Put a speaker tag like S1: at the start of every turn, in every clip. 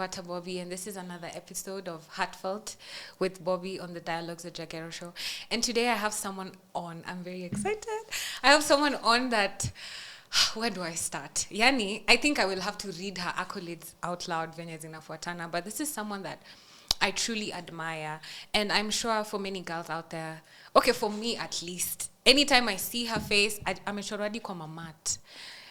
S1: Napata Bobby, and this is another episode of Heartfelt with Bobby on the Dialogues with Jagero show. And today I have someone on. I'm very excited. I have someone on that. Where do I start? Yani, I think I will have to read her accolades out loud venye zinafuatana, but this is someone that I truly admire, and I'm sure for many girls out there, okay, for me at least, anytime I see her face, I'm already kwa mamat.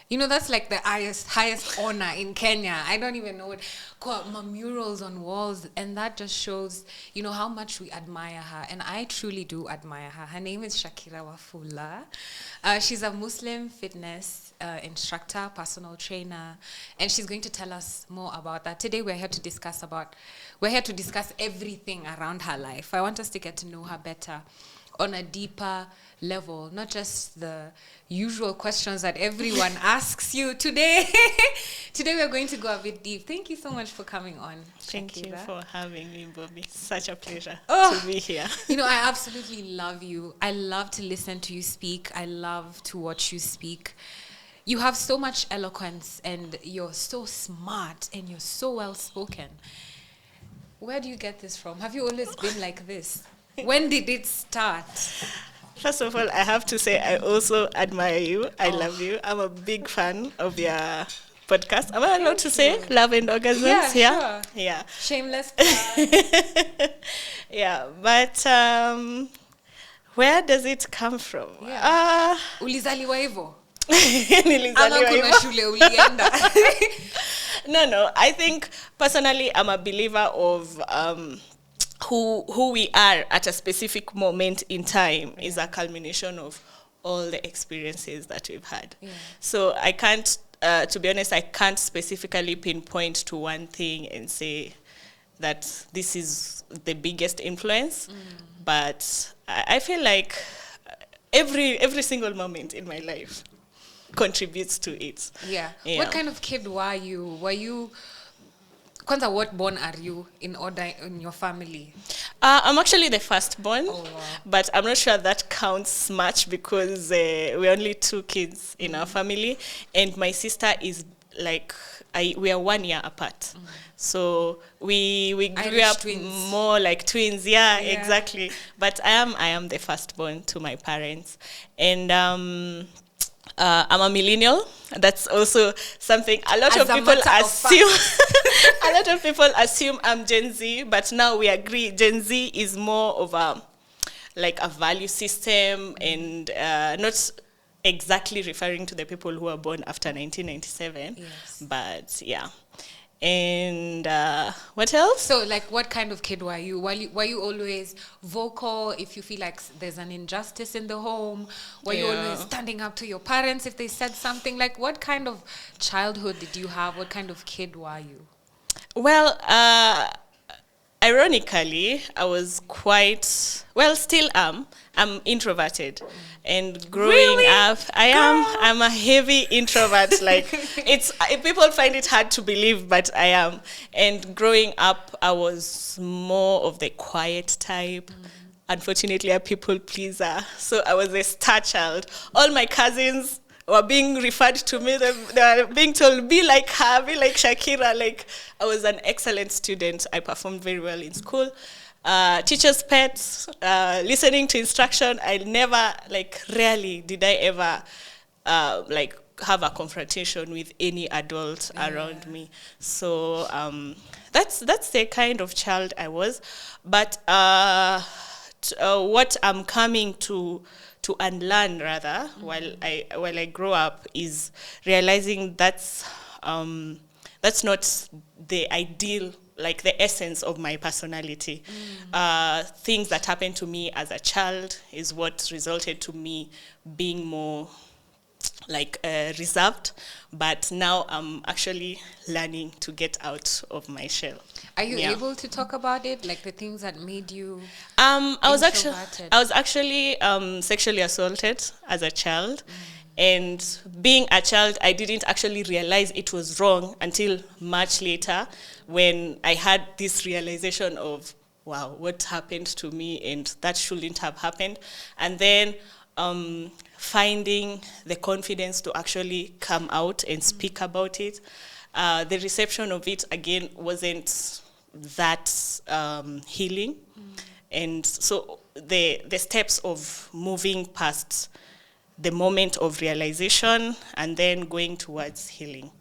S1: You know, that's like the highest honor in Kenya. I don't even know it. My murals on walls, and that just shows, you know, how much we admire her, and I truly do admire her. Her name is Shakira Wafula. She's a Muslim fitness instructor, personal trainer, and she's going to tell us more about that. Today we're here to discuss everything around her life. I want us to get to know her better on a deeper level, not just the usual questions that everyone asks you. Today we're going to go a bit deep. Thank you so much for coming on,
S2: Thank
S1: Shakira.
S2: you for having me, Bobby. Such a pleasure to be here.
S1: You know, I absolutely love you. I love to listen to you speak. I love to watch you speak. You have so much eloquence, and you're so smart, and you're so well spoken. Where do you get this from? Have you always been like this? When did it start?
S2: First of all, I have to say I also admire you. I love you. I'm a big fan of your podcast. Am I allowed to say Love and Orgasms?
S1: Yeah, sure.
S2: Yeah.
S1: Shameless.
S2: Yeah, but where does it come from?
S1: Ulizaliwa hivyo?
S2: Nilizaliwa hivyo.
S1: Ama kuna shule ulienda?
S2: No. I think personally I'm a believer of who we are at a specific moment in time is a culmination of all the experiences that we've had. Yeah. So I can't, to be honest, I can't specifically pinpoint to one thing and say that this is the biggest influence. But I feel like every single moment in my life contributes to it.
S1: Yeah. What kind of kid were you? Kwanza, what born are you in your family?
S2: I'm actually the firstborn,
S1: wow.
S2: But I'm not sure that counts much because we're only 2 kids in our family, and my sister is like, we are 1 year apart. So we grew
S1: Irish
S2: up
S1: twins.
S2: more like twins, yeah, exactly. But I am the firstborn to my parents, and I'm a millennial. That's also something a lot of people assume. A lot of people assume I'm Gen Z, but now we agree Gen Z is more of a value system, and not exactly referring to the people who were born after 1997.
S1: Yes.
S2: But yeah. And what else?
S1: So, what kind of kid were you? Were you always vocal if you feel like there's an injustice in the home? Were you always standing up to your parents if they said something? What kind of childhood did you have? What kind of kid were you?
S2: Well, ironically, I was still am. I'm introverted. And growing up, I'm a heavy introvert. People find it hard to believe, but I am. And growing up, I was more of the quiet type. Unfortunately, a people pleaser. So I was a star child. All my cousins were being referred to me. They were being told, be like her, be like Shakira. I was an excellent student. I performed very well in school. Teacher's pets, listening to instruction. I never, rarely did I ever, have a confrontation with any adult around me. So that's the kind of child I was. But what I'm coming to unlearn rather while I grow up is realizing that's not the ideal, the essence of my personality. Things that happened to me as a child is what resulted to me being more reserved, but now I'm actually learning to get out of my shell.
S1: Are you able to talk about it, the things that made you
S2: I was actually sexually assaulted as a child. And being a child, I didn't actually realize it was wrong until much later, when I had this realization of, wow, what happened to me, and that shouldn't have happened. And then finding the confidence to actually come out and speak about it. the reception of it, again, wasn't that healing. And so the steps of moving past the moment of realization and then going towards healing.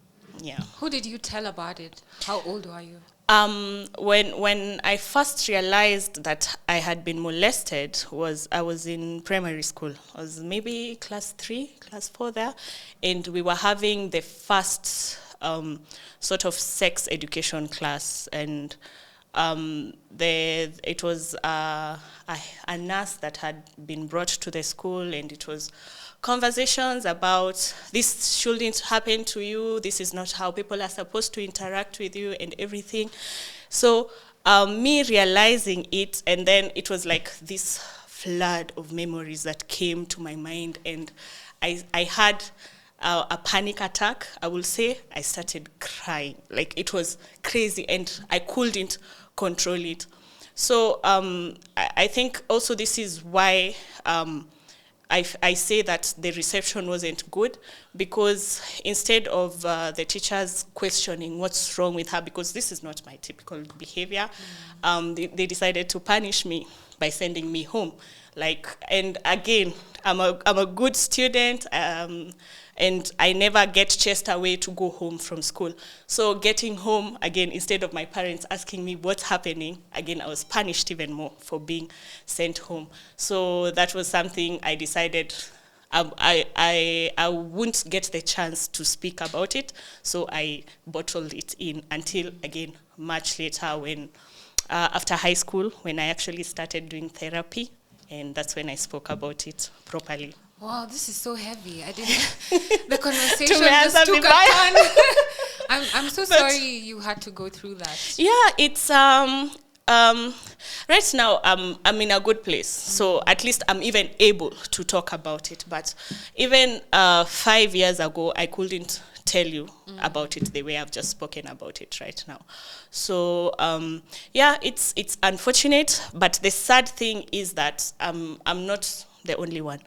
S2: Yeah.
S1: Who did you tell about it? How old were you?
S2: When I first realized that I had been molested I was in primary school. I was maybe class 3, class 4 there, and we were having the first sort of sex education class, and it was a nurse that had been brought to the school, and it was conversations about this shouldn't happen to you, this is not how people are supposed to interact with you and everything. So me realizing it, and then it was like this flood of memories that came to my mind, and I had a panic attack, I will say. I started crying. Like, it was crazy, and I couldn't control it. So I think also this is why I say that the reception wasn't good, because instead of the teachers questioning what's wrong with her, because this is not my typical behavior, they decided to punish me by sending me home. And again, I'm a good student, and I never get chased away to go home from school. So getting home, again, instead of my parents asking me what's happening, again, I was punished even more for being sent home. So that was something I decided I wouldn't get the chance to speak about it, so I bottled it in until, again, much later when, after high school, when I actually started doing therapy, and that's when I spoke about it properly.
S1: Wow, this is so heavy. I didn't. The conversation just took a turn. I'm so sorry you had to go through that.
S2: Yeah, it's right now I'm in a good place. So at least I'm even able to talk about it. But even 5 years ago, I couldn't tell you about it the way I've just spoken about it right now. So yeah, it's unfortunate. But the sad thing is that I'm not the only one.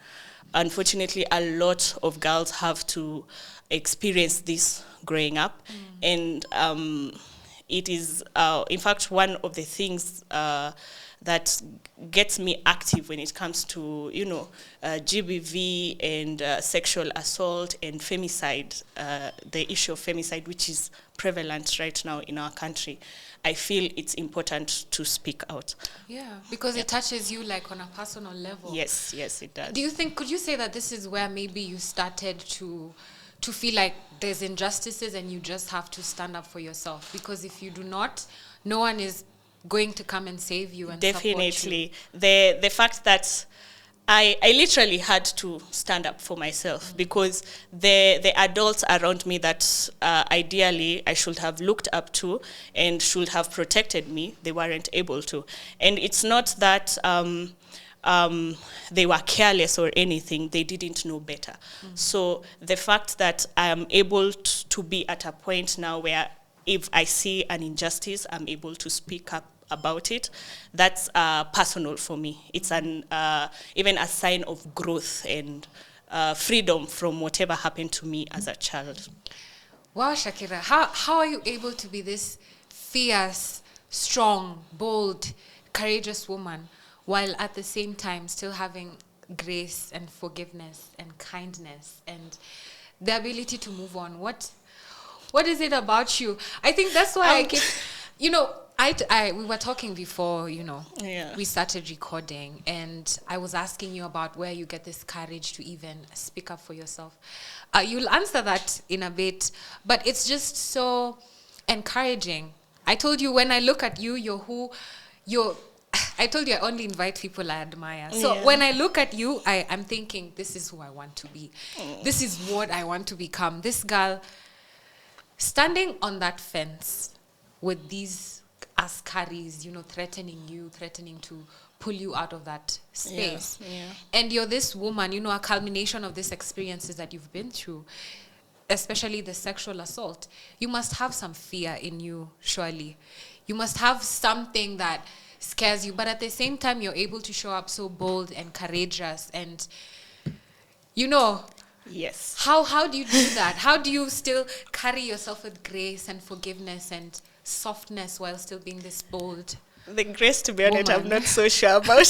S2: Unfortunately, a lot of girls have to experience this growing up. And it is, in fact, one of the things that gets me active when it comes to, GBV and sexual assault and femicide, the issue of femicide, which is prevalent right now in our country. I feel it's important to speak out.
S1: Yeah, because it touches you like on a personal level.
S2: Yes, it does.
S1: Could you say that this is where maybe you started to feel like there's injustices and you just have to stand up for yourself? Because if you do not, no one is going to come and save you and support you.
S2: Definitely. The fact that I literally had to stand up for myself, because the adults around me that ideally I should have looked up to and should have protected me, they weren't able to. And it's not that they were careless or anything, they didn't know better. So the fact that I am able to be at a point now where if I see an injustice, I'm able to speak up about it, that's personal for me. It's even a sign of growth and freedom from whatever happened to me as a child.
S1: Wow, Shakira, how are you able to be this fierce, strong, bold, courageous woman, while at the same time still having grace and forgiveness and kindness and the ability to move on? What is it about you? I think that's why I keep, we were talking before, we started recording, and I was asking you about where you get this courage to even speak up for yourself. You'll answer that in a bit, but it's just so encouraging. I told you when I look at you, I told you I only invite people I admire. So when I look at you, I'm thinking, this is who I want to be. This is what I want to become. This girl standing on that fence with these askaris, threatening to pull you out of that space. And you're this woman, a culmination of these experiences that you've been through, especially the sexual assault. You must have some fear in you, surely. You must have something that scares you, but at the same time, you're able to show up so bold and courageous. And,
S2: Yes.
S1: How do you do that? How do you still carry yourself with grace and forgiveness and softness while still being this bold?
S2: The grace, to be honest, I'm
S1: Woman.
S2: not so sure about.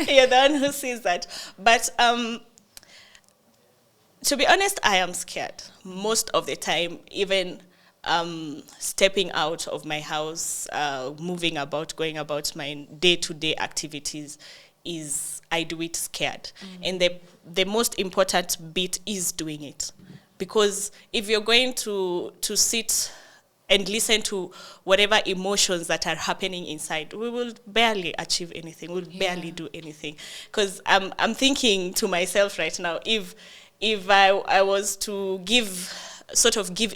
S2: You're the one who sees that. But to be honest, I am scared most of the time, even stepping out of my house, moving about, going about my day-to-day activities, I do it scared. And the most important bit is doing it. Because if you're going to sit and listen to whatever emotions that are happening inside, we will barely achieve anything. We'll barely do anything. Because I'm thinking to myself right now, if I was to give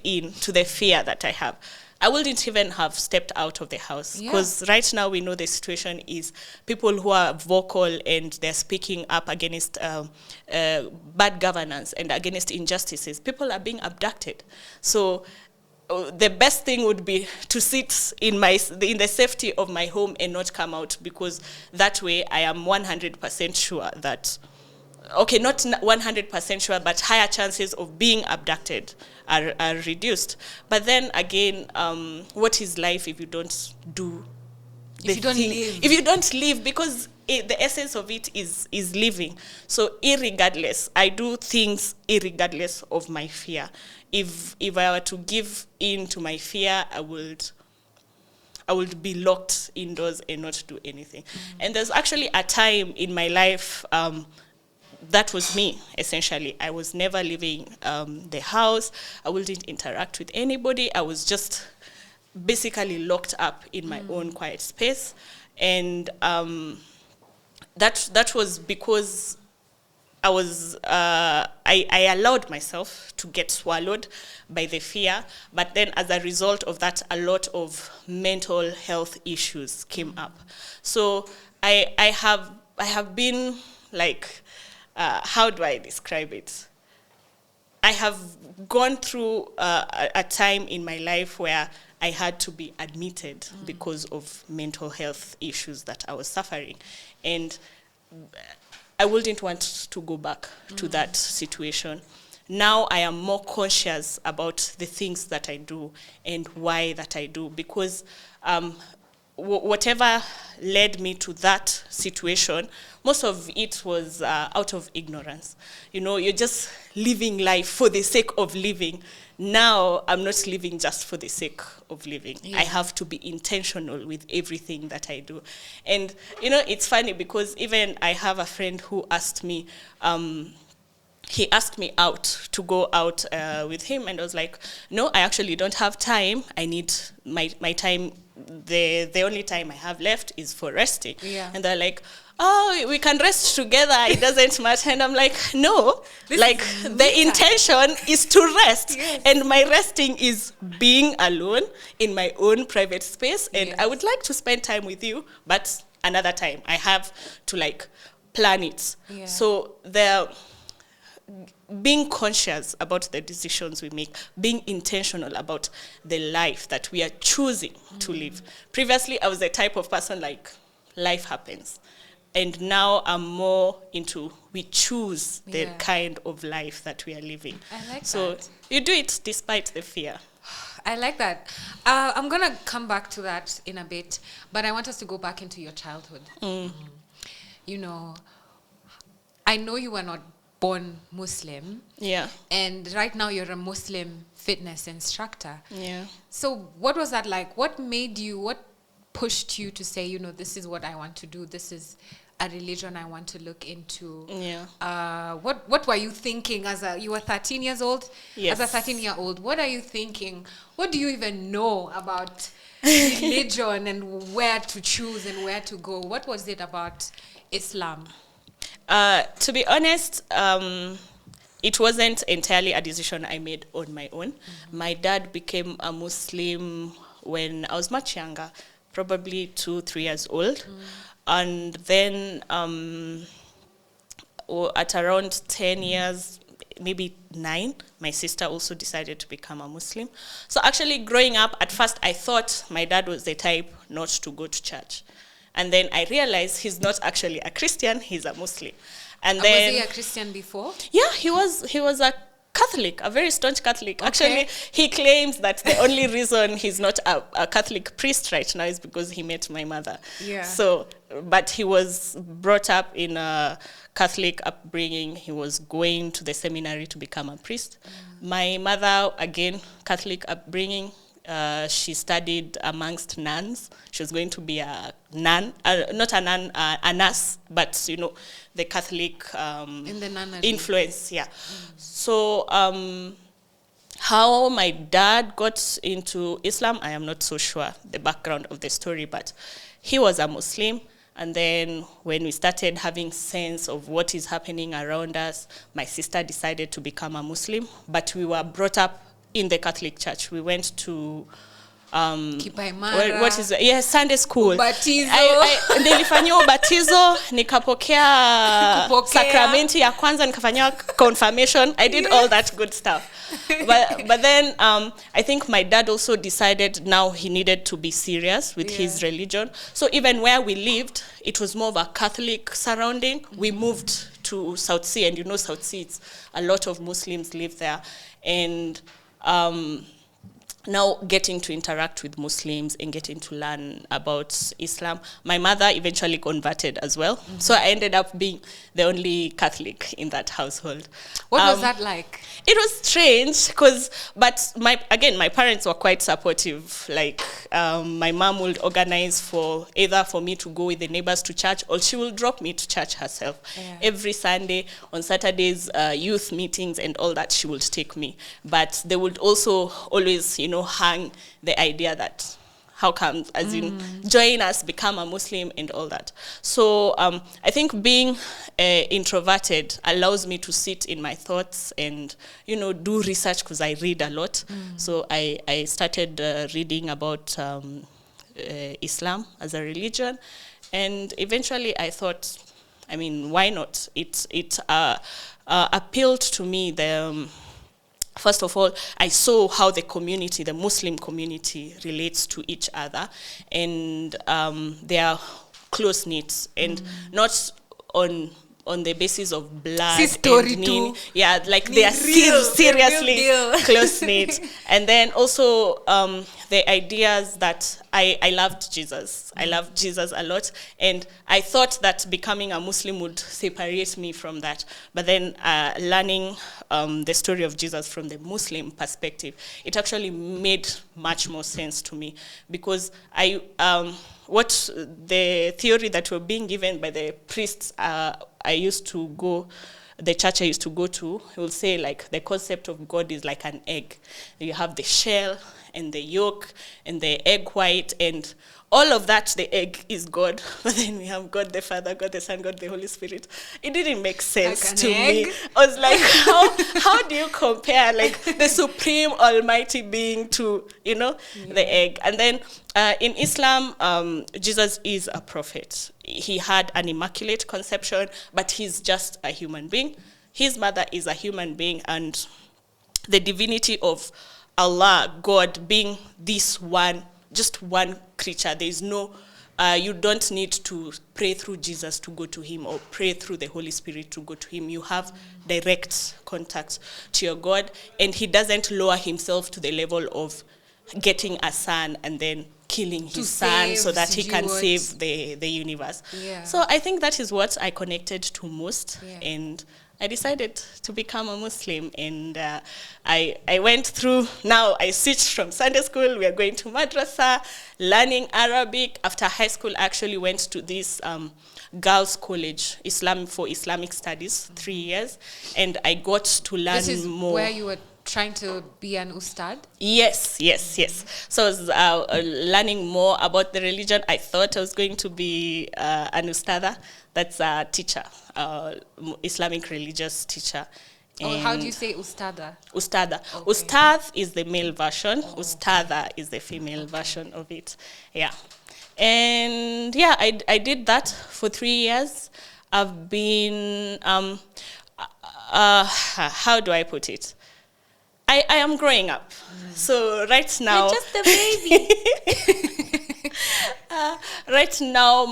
S2: in to the fear that I have, I wouldn't even have stepped out of the house. Because right now we know the situation is people who are vocal and they're speaking up against bad governance and against injustices. People are being abducted. So the best thing would be to sit in the safety of my home and not come out, because that way I am 100% sure that, okay, not 100% sure, but higher chances of being abducted are reduced. But then again, what is life if you don't do
S1: If you don't live.
S2: If you don't live, because the essence of it is living. So irregardless, I do things irregardless of my fear. If I were to give in to my fear, I would be locked indoors and not do anything. And there's actually a time in my life that was me, essentially. I was never leaving the house. I wouldn't interact with anybody. I was just basically locked up in my own quiet space. And that was because I allowed myself to get swallowed by the fear, but then as a result of that, a lot of mental health issues came up. So I have been like, how do I describe it? I have gone through a time in my life where I had to be admitted because of mental health issues that I was suffering. And I wouldn't want to go back to that situation. Now I am more conscious about the things that I do and why that I do, because whatever led me to that situation, most of it was out of ignorance. You know, you're just living life for the sake of living. Now I'm not living just for the sake of living. I have to be intentional with everything that I do. And, you know, it's funny because even I have a friend who asked me, he asked me out to go out with him, and I was like, no, I actually don't have time. I need my time. The only time I have left is for resting. Yeah. And they're like, oh, we can rest together. It doesn't matter. And I'm like, no, the intention is to rest. Yes. And my resting is being alone in my own private space. And I would like to spend time with you, but another time I have to plan it. Yeah. So being conscious about the decisions we make, being intentional about the life that we are choosing to live. Previously, I was the type of person life happens. And now I'm more into we choose the kind of life that we are living.
S1: I like
S2: so
S1: that.
S2: You do it despite the fear.
S1: I like that. I'm going to come back to that in a bit, but I want us to go back into your childhood. You know, I know you were not born Muslim. Yeah. And right now you're a Muslim fitness instructor. Yeah. So what was that like? What pushed you to say, you know, this is what I want to do. This is a religion I want to look into. Yeah. What were you thinking you were 13 years old? Yes. As a 13-year-old, what are you thinking? What do you even know about religion and where to choose and where to go? What was it about Islam?
S2: To be honest, it wasn't entirely a decision I made on my own. My dad became a Muslim when I was much younger, probably 2-3 years old. And then at around 10 years, maybe 9, my sister also decided to become a Muslim. So actually growing up, at first I thought my dad was the type not to go to church. And then I realized he's not actually a Christian, he's a Muslim. And
S1: Was
S2: then
S1: he a Christian before?
S2: yeah, he was a Catholic, a very staunch Catholic. Okay. Actually, he claims that the only reason he's not a Catholic priest right now is because he met my mother.
S1: Yeah.
S2: So, but he was brought up in a Catholic upbringing. He was going to the seminary to become a priest. My mother, again, Catholic upbringing. She studied amongst nuns. She was going to be a nun, not a nun, a nurse, but the Catholic
S1: in the nunnery
S2: influence. Yeah. So how my dad got into Islam, I am not so sure the background of the story, but he was a Muslim. And then when we started having sense of what is happening around us, my sister decided to become a Muslim, but we were brought up in the Catholic Church. We went to what is it? Yes, Sunday school.
S1: Ubatizo.
S2: Nilifanyia ubatizo, nikapokea sakramenti ya kwanza, nikafanyia confirmation. I did all that good stuff. But then I think my dad also decided now he needed to be serious with his religion. So even where we lived, it was more of a Catholic surrounding. We moved to South Sea, and South Sea, it's a lot of Muslims live there. And now getting to interact with Muslims and getting to learn about Islam. My mother eventually converted as well. So I ended up being the only Catholic in that household.
S1: What was that like?
S2: It was strange but my parents were quite supportive. Like my mom would organize for me to go with the neighbors to church, or she will drop me to church herself. Yeah. Every Sunday, on Saturdays, youth meetings and all that, she would take me. But they would also always, hang the idea that how come, as in, join us, become a Muslim and all that. So I think being introverted allows me to sit in my thoughts and, do research, because I read a lot. So I started reading about Islam as a religion. And eventually I thought, why not? It appealed to me. First of all, I saw how the Muslim community relates to each other, and they are close-knit, and not on the basis of blood. And yeah, like they are seriously close-knit. And then also the ideas that I loved Jesus. I loved Jesus a lot, and I thought that becoming a Muslim would separate me from that. But then learning the story of Jesus from the Muslim perspective, it actually made much more sense to me, because what the theory that were being given by the priests the church I used to go to, he will say, like, the concept of God is like an egg. You have the shell and the yolk and the egg white, and all of that, the egg is God. But then we have God the Father, God the Son, God the Holy Spirit. It didn't make sense like to me. I was like, how do you compare, like, the supreme almighty being to, the egg? And then in Islam, Jesus is a prophet. He had an immaculate conception, but he's just a human being. His mother is a human being, and the divinity of Allah, God, being just one creature. There is no, you don't need to pray through Jesus to go to him, or pray through the Holy Spirit to go to him. You have direct contact to your God, and he doesn't lower himself to the level of getting a son and then killing his son so that he can save the universe. Yeah. So I think that is what I connected to most, and I decided to become a Muslim, and I went through, now I switched from Sunday school, we are going to madrasa, learning Arabic. After high school, I actually went to this girls' college, for Islamic studies, 3 years, and I got to learn more. This is
S1: where you were trying to be an ustad?
S2: Yes. So I was learning more about the religion. I thought I was going to be an ustada. That's a teacher, Islamic religious teacher.
S1: Oh, how do you say ustada?
S2: Ustada. Okay. Ustad is the male version. Ustada is the female version of it. Yeah. And yeah, I did that for 3 years. I've been, how do I put it? I am growing up. So right now...
S1: You're just a baby.
S2: Right now,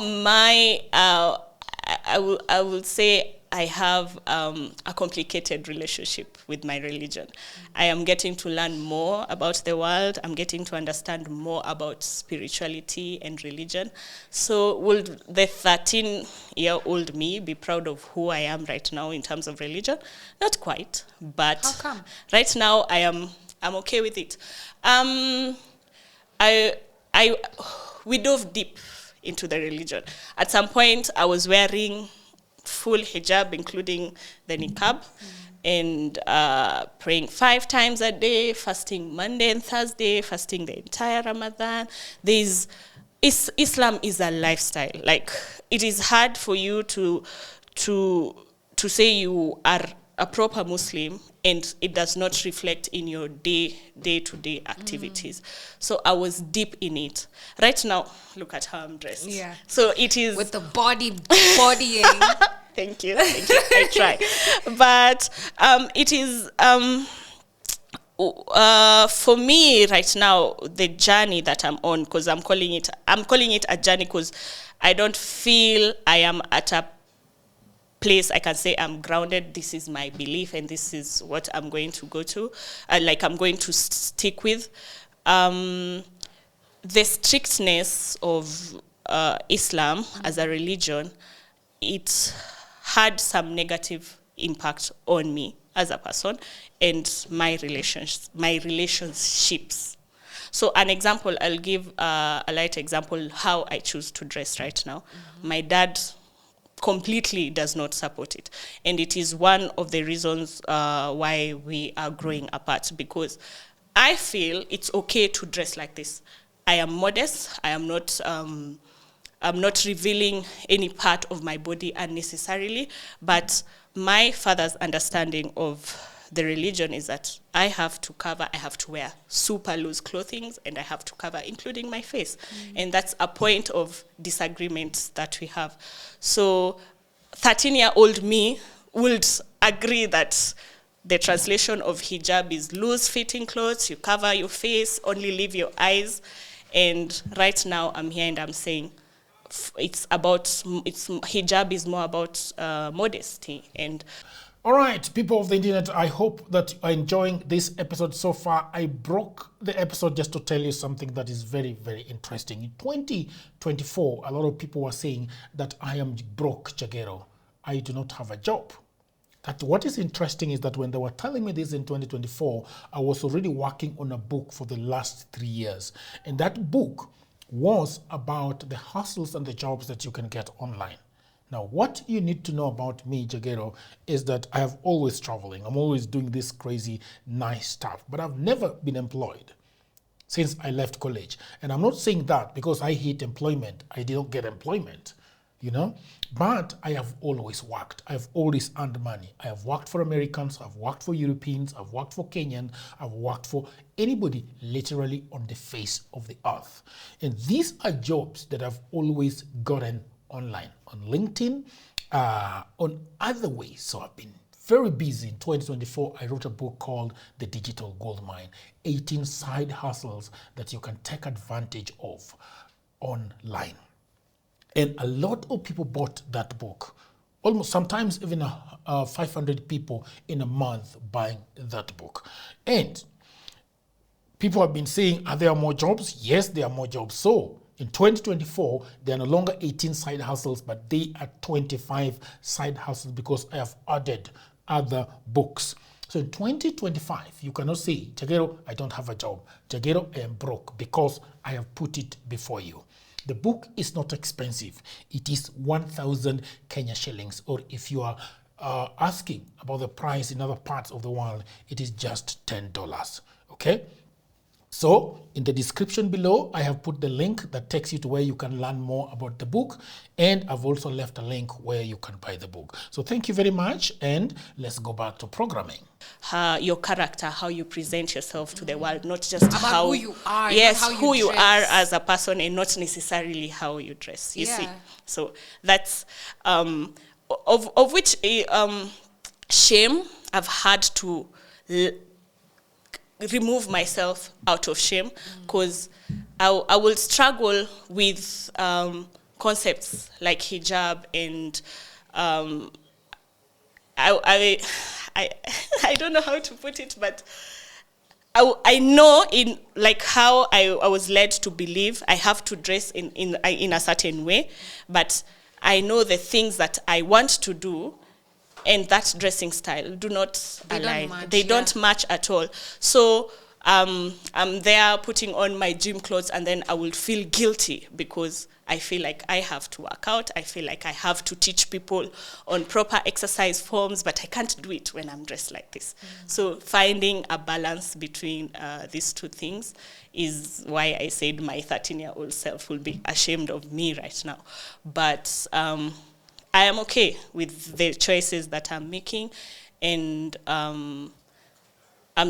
S2: I will say I have a complicated relationship with my religion. I am getting to learn more about the world. I'm getting to understand more about spirituality and religion. So will the 13-year-old me be proud of who I am right now in terms of religion? Not quite, but
S1: how come?
S2: Right now I'm okay with it. We dove deep into the religion. At some point, I was wearing full hijab, including the niqab, and praying 5 times a day, fasting Monday and Thursday, fasting the entire Ramadan. Islam is a lifestyle. Like, it is hard for you to say you are a proper Muslim and it does not reflect in your day-to-day activities. So I was deep in it. Right now, look at how I'm dressed.
S1: Yeah.
S2: So it is...
S1: With the bodying.
S2: Thank you. I try. But it is... for me right now, the journey that I'm on, because I'm calling it a journey because I don't feel I am at a place I can say I'm grounded. This is my belief and this is what I'm going to go to, I'm going to stick with. The strictness of Islam as a religion, it had some negative impact on me as a person and my relationships. So an example, I'll give a light example how I choose to dress right now. My dad completely does not support it. And it is one of the reasons why we are growing apart, because I feel it's okay to dress like this. I am modest. I'm not revealing any part of my body unnecessarily, but my father's understanding of the religion is that I have to wear super loose clothing and I have to cover, including my face. And that's a point of disagreement that we have. So 13-year-old me would agree that the translation of hijab is loose-fitting clothes, you cover your face, only leave your eyes. And right now I'm here and I'm saying hijab is more about modesty. And
S3: all right, people of the internet, I hope that you are enjoying this episode so far. I broke the episode just to tell you something that is very, very interesting. In 2024, a lot of people were saying that I am broke, Jagero. I do not have a job. That what is interesting is that when they were telling me this in 2024, I was already working on a book for the last 3 years. And that book was about the hustles and the jobs that you can get online. Now, what you need to know about me, Jagero, is that I have always traveling. I'm always doing this crazy, nice stuff. But I've never been employed since I left college. And I'm not saying that because I hate employment. I didn't get employment, But I have always worked. I've always earned money. I have worked for Americans. I've worked for Europeans. I've worked for Kenyan. I've worked for anybody literally on the face of the earth. And these are jobs that I've always gotten online, on LinkedIn, on other ways. So I've been very busy. In 2024, I wrote a book called The Digital Goldmine, 18 side hustles that you can take advantage of online. And a lot of people bought that book. Almost sometimes even 500 people in a month buying that book. And people have been saying, are there more jobs? Yes, there are more jobs. So in 2024, they are no longer 18 side hustles, but they are 25 side hustles because I have added other books. So in 2025, you cannot say, Jagero, I don't have a job. Jagero, I am broke, because I have put it before you. The book is not expensive. It is 1,000 Kenya shillings, or if you are asking about the price in other parts of the world, it is just $10. Okay? So in the description below, I have put the link that takes you to where you can learn more about the book. And I've also left a link where you can buy the book. So thank you very much. And let's go back to programming.
S2: Your character, how you present yourself to the world, not just
S1: about
S2: how
S1: who you are.
S2: Yes,
S1: how
S2: who you
S1: dress.
S2: are as a person, and not necessarily how you dress. You see, so that's of which shame I've had to remove myself out of shame, because I will struggle with concepts like hijab and I don't know how to put it, but I know in like how I was led to believe I have to dress in a certain way, but I know the things that I want to do and that dressing style do not align. They don't match at all. So I'm there putting on my gym clothes, and then I will feel guilty because I feel like I have to work out. I feel like I have to teach people on proper exercise forms, but I can't do it when I'm dressed like this. So finding a balance between these two things is why I said my 13-year-old self will be ashamed of me right now. But I am okay with the choices that I'm making, and I'm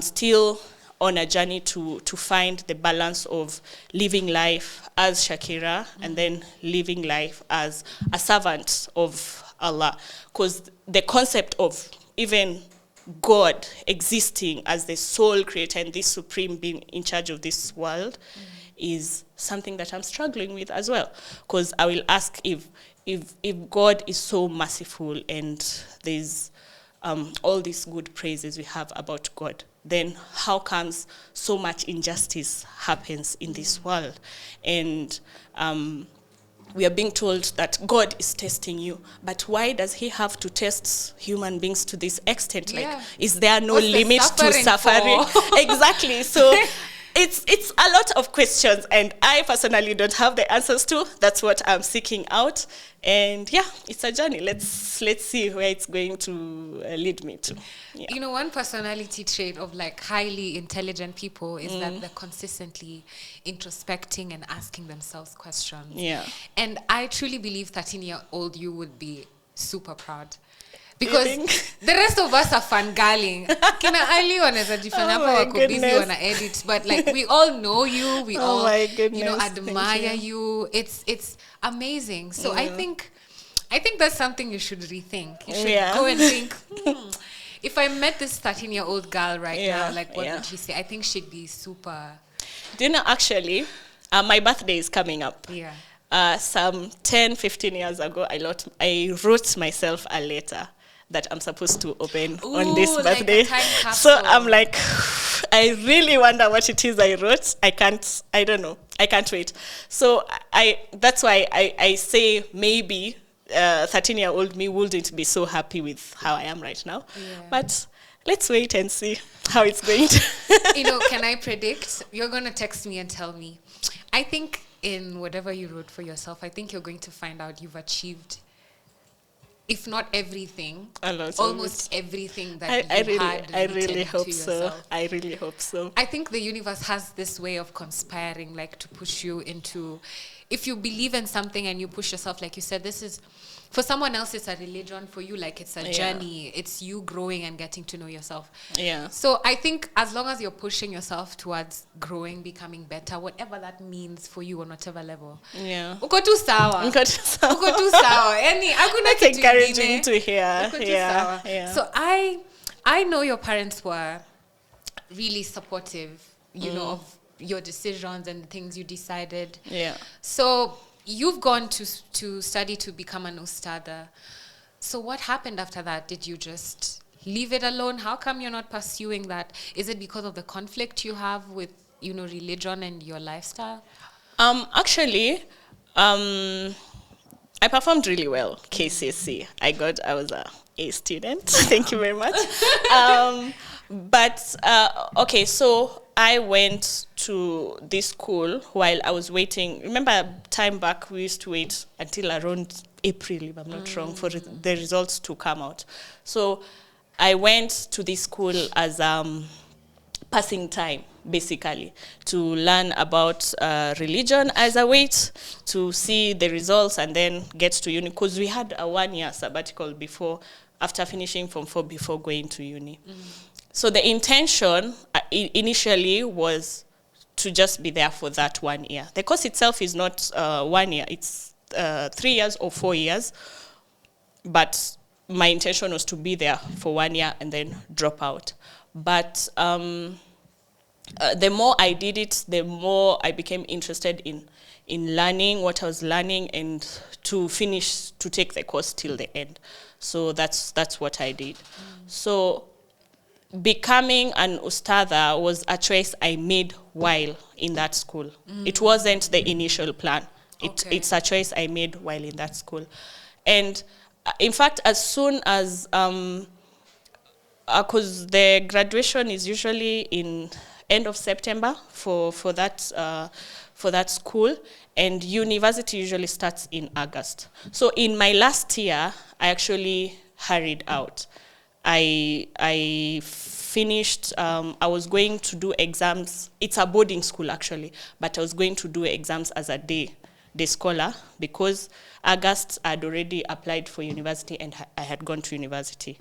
S2: still on a journey to find the balance of living life as Shakira and then living life as a servant of Allah. Because the concept of even God existing as the sole creator and this supreme being in charge of this world is something that I'm struggling with as well. Because I will ask if God is so merciful and there's all these good praises we have about God, then how comes so much injustice happens in this world? And we are being told that God is testing you, but why does he have to test human beings to this extent? Like, is there no limit to suffering? Exactly. So it's a lot of questions, and I personally don't have the answers to. That's what I'm seeking out. And yeah, it's a journey. Let's see where it's going to lead me to. Yeah.
S1: You know, one personality trait of like highly intelligent people is that they're consistently introspecting and asking themselves questions.
S2: Yeah.
S1: And I truly believe 13-year-old you would be super proud. Because the rest of us are fangirling. Kina Ali wanaweza jifanya hapa wako busy wana edit, but like we all know you, we all admire you. It's amazing. So I think that's something you should rethink. You should go and think, if I met this 13-year-old girl right now, like what would she say? I think she'd be super.
S2: Do you know, actually, my birthday is coming up.
S1: Yeah.
S2: Some 10, 15 years ago, I wrote myself a letter that I'm supposed to open on this birthday. Like so I'm like, I really wonder what it is I wrote. I don't know. I can't wait. So that's why I say maybe 13-year-old me wouldn't be so happy with how I am right now. Yeah. But let's wait and see how it's going to.
S1: You know, can I predict? You're going to text me and tell me. I think in whatever you wrote for yourself, I think you're going to find out you've achieved, if not everything, almost everything that
S2: I really hope so. I really hope so.
S1: I think the universe has this way of conspiring, like to push you into, if you believe in something and you push yourself, like you said, this is, for someone else it's a religion, for you like it's a journey, it's you growing and getting to know yourself.
S2: Yeah.
S1: So I think as long as you're pushing yourself towards growing, becoming better, whatever that means for you on whatever level.
S2: Yeah.
S1: Uko tu sawa.
S2: Uko tu sawa.
S1: Uko tu sawa.
S2: That's encouraging to hear. Yeah.
S1: So I know your parents were really supportive, you know, of your decisions and the things you decided.
S2: Yeah.
S1: So you've gone to study to become an ustada. So what happened after that? Did you just leave it alone? How come you're not pursuing that? Is it because of the conflict you have with, you know, religion and your lifestyle?
S2: Actually, I performed really well, KCSE. I was a A student. Thank you very much. Okay, so I went to this school while I was waiting. Remember, time back, we used to wait until around April, if I'm not wrong, for the results to come out. So I went to this school as passing time, basically, to learn about religion as a wait to see the results and then get to uni. Because we had a 1-year sabbatical after finishing Form 4 before going to uni. So the intention initially was to just be there for that 1 year. The course itself is not 1 year, it's 3 years or 4 years. But my intention was to be there for 1 year and then drop out. But the more I did it, the more I became interested in learning what I was learning and to take the course till the end. So that's what I did. So becoming an ustadha was a choice I made while in that school. It wasn't the initial plan. It's a choice I made while in that school. And in fact, as soon as, because the graduation is usually in end of September for that school, and university usually starts in August. So in my last year, I actually hurried out. I finished, I was going to do exams. It's a boarding school actually, but I was going to do exams as a day scholar because August I'd already applied for university and I had gone to university.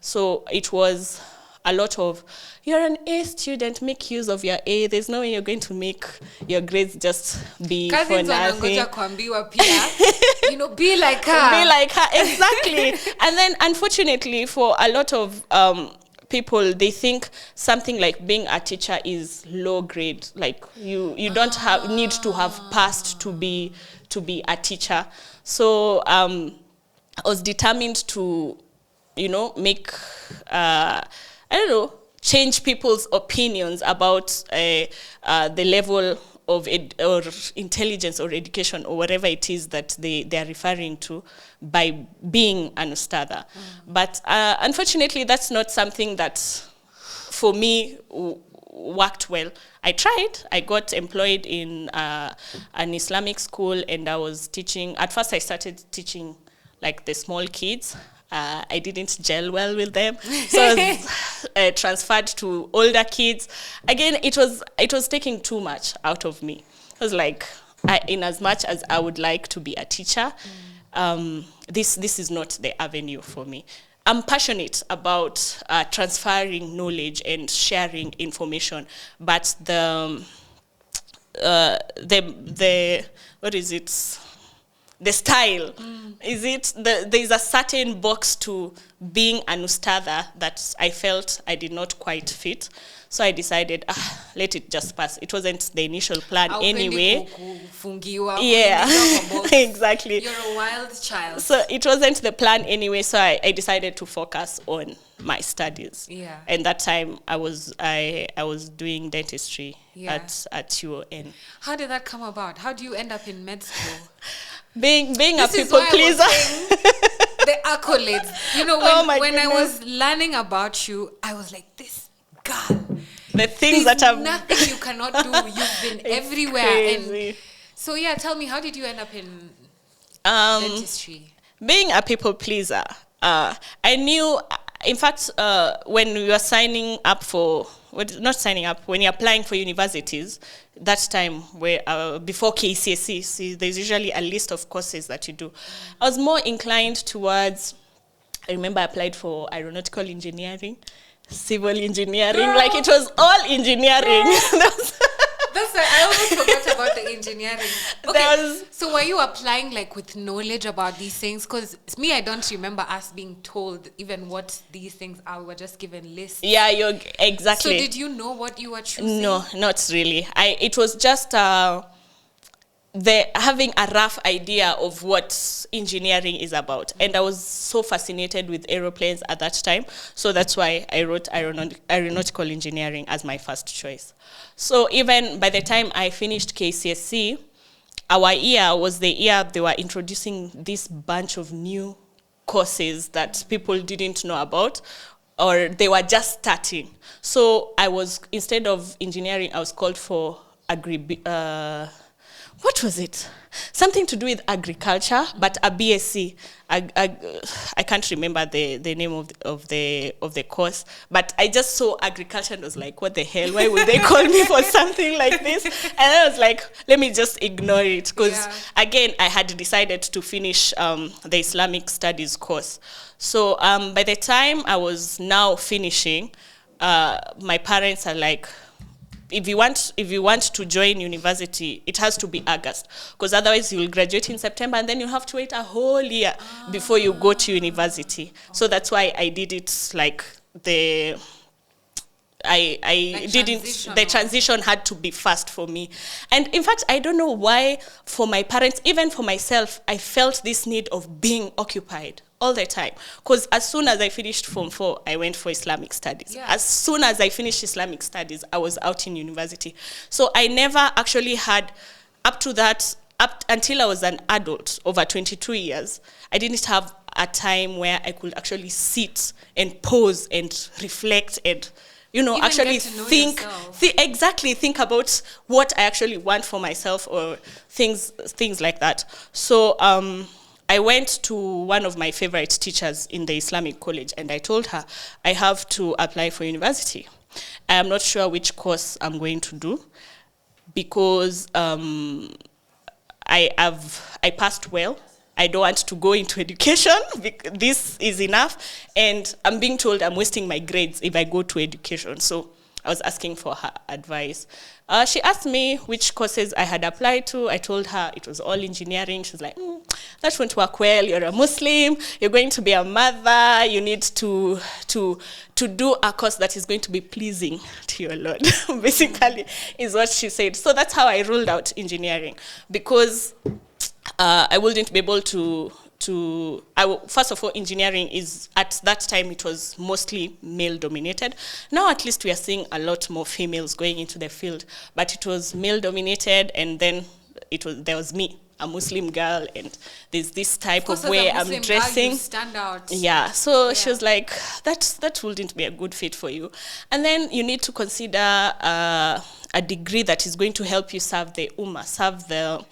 S2: So it was a lot of, you're an A student, make use of your A. There's no way you're going to make your grades just be for nothing.
S1: Be like her.
S2: Be like her, exactly. And then, unfortunately, for a lot of people, they think something like being a teacher is low grade. Like you don't need to have passed to be a teacher. So I was determined to, make change people's opinions about the level of or intelligence or education or whatever it is that they are referring to by being an ustadha. But unfortunately, that's not something that, for me, worked well. I tried. I got employed in an Islamic school, and I was teaching. At first, I started teaching like the small kids. I didn't gel well with them, so I was transferred to older kids. Again, it was taking too much out of me. I was like, in as much as I would like to be a teacher, this is not the avenue for me. I'm passionate about transferring knowledge and sharing information, but the what is it? The style, there's a certain box to being an ustadha that I felt I did not quite fit. So I decided, let it just pass. It wasn't the initial plan anyway. Yeah, exactly.
S1: You're a wild child.
S2: So it wasn't the plan anyway. So I decided to focus on my studies.
S1: Yeah.
S2: And that time I was doing dentistry at UON.
S1: How did that come about? How do you end up in med school?
S2: Being a people pleaser.
S1: The accolades. When I was learning about you, I was like, this girl.
S2: The things
S1: There's
S2: that have
S1: nothing you cannot do. You've been everywhere.
S2: Crazy.
S1: And so tell me, how did you end up in dentistry?
S2: Being a people pleaser, I knew. In fact, when we were signing up when you're applying for universities, that time where before KCSE, there's usually a list of courses that you do. I was more inclined towards, I remember I applied for aeronautical engineering, civil engineering, like it was all engineering.
S1: That's why I almost forgot about the engineering. Okay, so were you applying like with knowledge about these things? Because me, I don't remember us being told even what these things are. We were just given lists.
S2: Yeah, you're exactly.
S1: So did you know what you were choosing?
S2: No, not really. It was just having a rough idea of what engineering is about. And I was so fascinated with aeroplanes at that time. So that's why I wrote aeronautical engineering as my first choice. So even by the time I finished KCSE, our year was the year they were introducing this bunch of new courses that people didn't know about, or they were just starting. So instead of engineering, I was called for what was it? Something to do with agriculture, but a BSc. I can't remember the name of the course, but I just saw agriculture and was like, what the hell? Why would they call me for something like this? And I was like, let me just ignore it, because again, I had decided to finish the Islamic studies course. So by the time I was now finishing, my parents are like, if you want to join university, it has to be August, because otherwise you will graduate in September and then you have to wait a whole year before you go to university. So that's why I did it like the I didn't,
S1: transition,
S2: the transition had to be fast for me. And in fact, I don't know why for my parents, even for myself, I felt this need of being occupied all the time. Because as soon as I finished Form 4, I went for Islamic studies.
S1: Yeah.
S2: As soon as I finished Islamic studies, I was out in university. So I never actually had, up until I was an adult, over 22 years, I didn't have a time where I could actually sit and pause and reflect and,
S1: Even
S2: actually
S1: get to know yourself.
S2: think about what I actually want for myself or things like that. So I went to one of my favorite teachers in the Islamic college, and I told her I have to apply for university. I am not sure which course I'm going to do because I passed well. I don't want to go into education. This is enough. And I'm being told I'm wasting my grades if I go to education. So I was asking for her advice. She asked me which courses I had applied to. I told her it was all engineering. She was like, that won't work well. You're a Muslim. You're going to be a mother. You need to do a course that is going to be pleasing to your Lord, basically, is what she said. So that's how I ruled out engineering, because I wouldn't be able to first of all, engineering is, at that time, it was mostly male-dominated. Now, at least, we are seeing a lot more females going into the field, but it was male-dominated, and then there was me, a Muslim girl, and there's this type of way I'm dressing.
S1: You stand out.
S2: Yeah, so she was like, that wouldn't be a good fit for you. And then you need to consider a degree that is going to help you serve the Ummah, serve the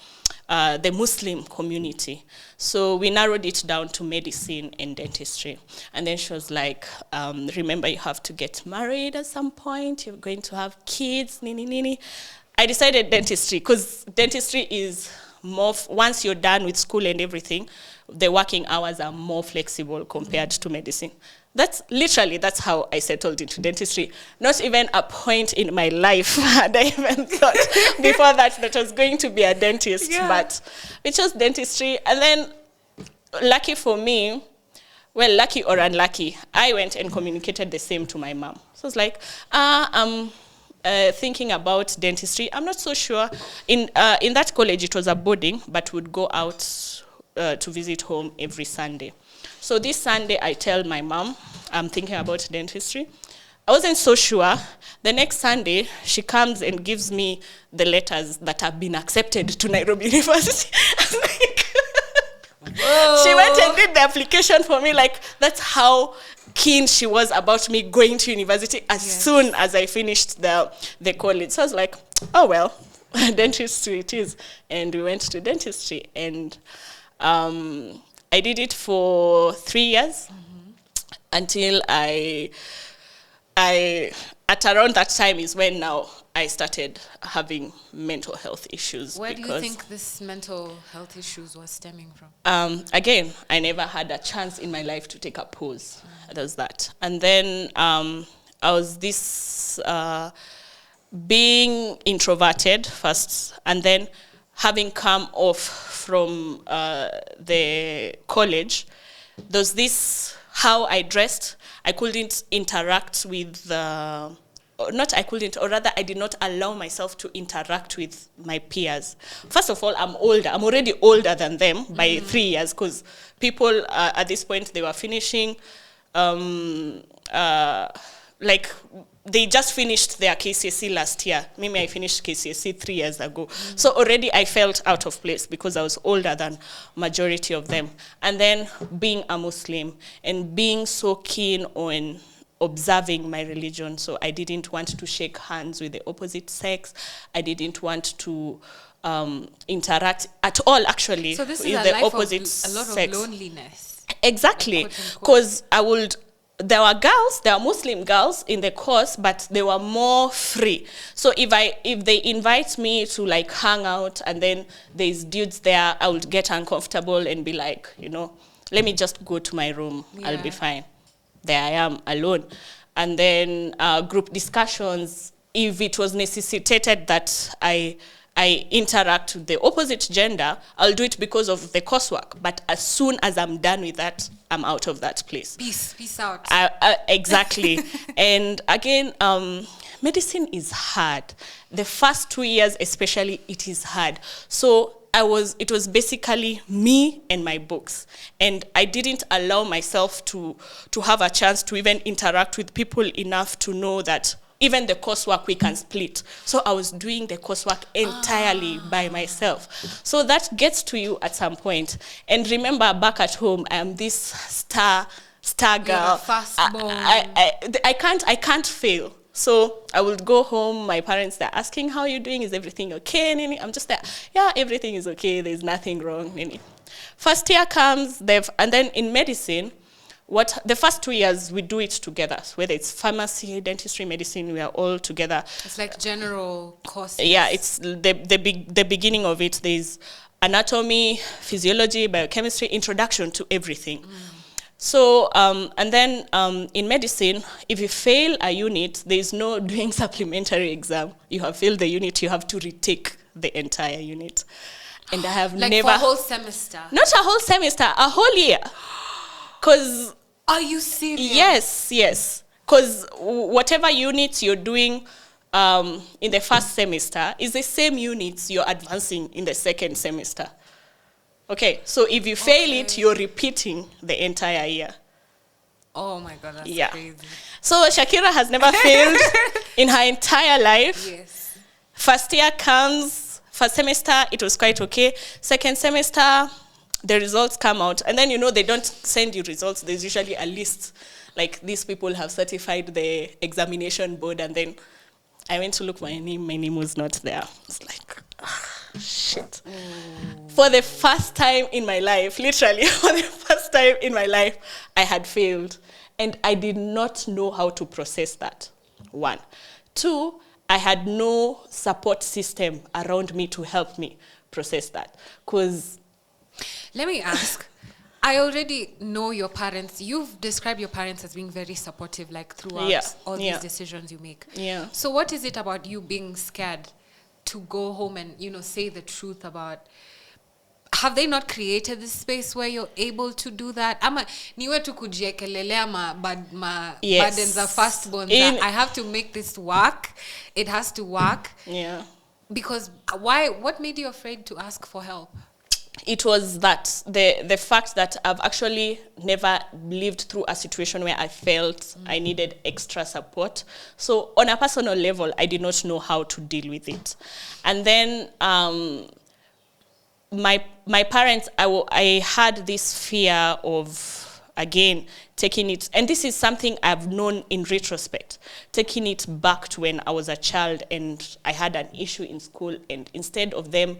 S2: Muslim community. So we narrowed it down to medicine and dentistry. And then she was like, remember, you have to get married at some point. You're going to have kids, nini. I decided dentistry, because dentistry is more, once you're done with school and everything, the working hours are more flexible compared to medicine. That's how I settled into dentistry. Not even a point in my life had I even thought before that I was going to be a dentist, but we chose dentistry. And then, lucky for me, well, lucky or unlucky, I went and communicated the same to my mom. So I was like, I'm thinking about dentistry. I'm not so sure. In that college, it was a boarding, but would go out to visit home every Sunday. So this Sunday, I tell my mom, I'm thinking about dentistry. I wasn't so sure. The next Sunday, she comes and gives me the letters that have been accepted to Nairobi University. She went and did the application for me. Like, that's how keen she was about me going to university as soon as I finished the college. So I was like, oh, well, dentistry it is. And we went to dentistry. And I did it for 3 years until I at around that time is when now I started having mental health issues.
S1: Where do you think this mental health issues was stemming from?
S2: Again, I never had a chance in my life to take a pause. There's that. And then I was being introverted first, and then having come off from the college, there's this, how I dressed, I couldn't interact with I did not allow myself to interact with my peers. First of all, I'm older. I'm already older than them by 3 years, because people at this point, they were finishing, they just finished their KCSE last year. Maybe I finished KCSE 3 years ago. So already I felt out of place because I was older than majority of them. And then being a Muslim and being so keen on observing my religion. So I didn't want to shake hands with the opposite sex. I didn't want to interact at all, actually,
S1: so this is
S2: with
S1: a
S2: the
S1: life
S2: opposite
S1: of a lot
S2: sex.
S1: of loneliness.
S2: Exactly, because there were Muslim girls in the course, but they were more free. So if they invite me to like hang out and then there's dudes there, I would get uncomfortable and be like, let me just go to my room. I'll be fine. There I am alone. And then group discussions, if it was necessitated that I I interact with the opposite gender, I'll do it because of the coursework. But as soon as I'm done with that, I'm out of that place.
S1: Peace out.
S2: Exactly. And again, medicine is hard. The first 2 years especially, it is hard. So it was basically me and my books. And I didn't allow myself to have a chance to even interact with people enough to know that even the coursework we can split. So I was doing the coursework entirely by myself. So that gets to you at some point. And remember, back at home, I am this star girl. I can't fail. So I would go home, my parents, they're asking, how are you doing? Is everything okay? Nini? I'm just like, yeah, everything is okay. There's nothing wrong. Nini. First year comes, and then in medicine, the first 2 years, we do it together. So whether it's pharmacy, dentistry, medicine, we are all together.
S1: It's like general courses.
S2: Yeah, it's the beginning of it. There's anatomy, physiology, biochemistry, introduction to everything. So, and then in medicine, if you fail a unit, there's no doing supplementary exam. You have failed the unit, you have to retake the entire unit. And I have
S1: like
S2: never...
S1: for a whole semester?
S2: Not a whole semester, a whole year. Because...
S1: Are you serious?
S2: Yes. Because whatever units you're doing in the first semester is the same units you're advancing in the second semester. Okay, so if you fail it, you're repeating the entire year.
S1: Oh my God, that's crazy.
S2: So Shakira has never failed in her entire life.
S1: Yes.
S2: First year comes, first semester, it was quite okay. Second semester, the results come out. And then, they don't send you results. There's usually a list. Like, these people have certified the examination board. And then I went to look my name was not there. It's like, shit. For the first time in my life, literally, for the first time in my life, I had failed. And I did not know how to process that, 1. 2, I had no support system around me to help me process that. Because...
S1: Let me ask. I already know your parents. You've described your parents as being very supportive, like, throughout all these decisions you make.
S2: Yeah.
S1: So what is it about you being scared to go home and, say the truth about... Have they not created this space where you're able to do that? Niwe tu kujiekelelea burdens are firstborn. I have to make this work. It has to work.
S2: Yeah.
S1: Because why? What made you afraid to ask for help?
S2: It was that the fact that I've actually never lived through a situation where I felt I needed extra support. So on a personal level, I did not know how to deal with it. And then my parents, I had this fear of, again, taking it, and this is something I've known in retrospect, taking it back to when I was a child and I had an issue in school, and instead of them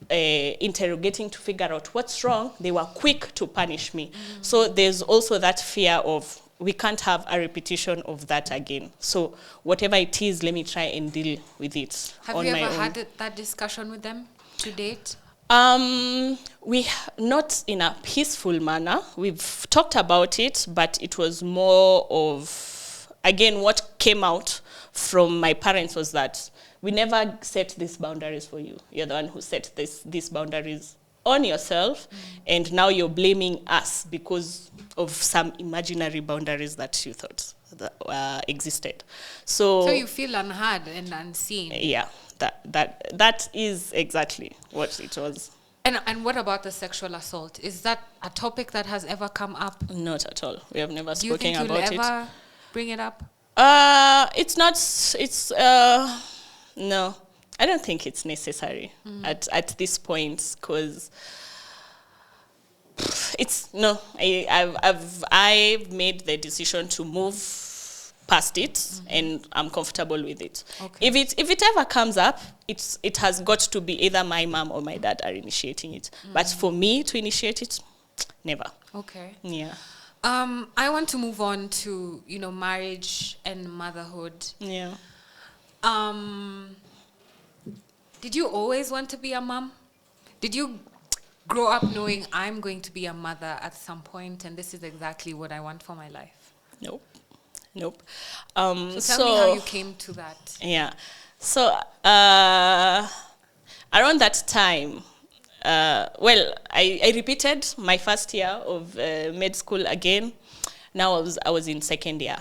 S2: interrogating to figure out what's wrong, they were quick to punish me. So there's also that fear of, we can't have a repetition of that again. So whatever it is, let me try and deal with it on my own.
S1: Have you ever had that discussion with them to date?
S2: We not in a peaceful manner. We've talked about it, but it was more of, again, what came out from my parents was that we never set these boundaries for you. You're the one who set these boundaries on yourself, and now you're blaming us because of some imaginary boundaries that you thought that, existed. So
S1: you feel unheard and unseen.
S2: Yeah, that is exactly what it was.
S1: And what about the sexual assault? Is that a topic that has ever come up?
S2: Not at all. We have never
S1: spoken about it. Do you think you'll ever bring it up?
S2: It's not. It's no. I don't think it's necessary at this point, because it's no. I've made the decision to move past it, and I'm comfortable with it. Okay. If it ever comes up, it has got to be either my mom or my dad are initiating it. But for me to initiate it, never.
S1: Okay.
S2: Yeah.
S1: I want to move on to marriage and motherhood.
S2: Yeah.
S1: Did you always want to be a mom? Did you grow up knowing I'm going to be a mother at some point and this is exactly what I want for my life?
S2: Nope.
S1: So tell me how you came to that.
S2: Yeah. So around that time, I repeated my first year of med school again. Now I was in second year.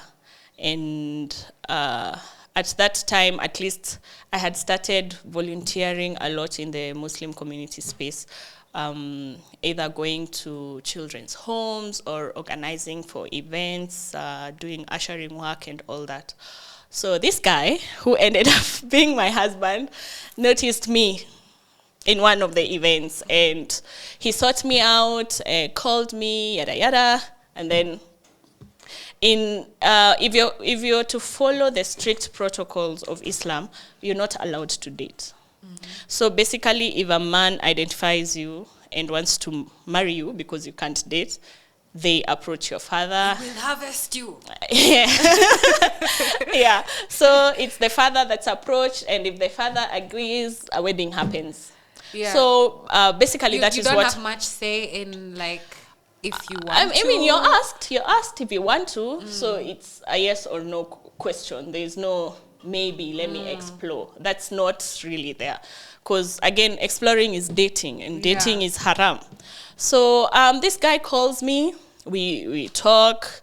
S2: And at that time, at least, I had started volunteering a lot in the Muslim community space, either going to children's homes or organizing for events, doing ushering work and all that. So this guy, who ended up being my husband, noticed me in one of the events, and he sought me out, called me, yada yada, and then if you're to follow the strict protocols of Islam, you're not allowed to date. Mm-hmm. So basically, if a man identifies you and wants to marry you because you can't date, they approach your father.
S1: He will harvest you.
S2: Yeah. Yeah. So it's the father that's approached, and if the father agrees, a wedding happens. Yeah. So basically, you don't
S1: have much say in, like, if you want to.
S2: I mean, you're asked if you want to. So it's a yes or no question. There's no maybe, let me explore. That's not really there. Because again, exploring is dating, and dating is haram. So this guy calls me, we talk,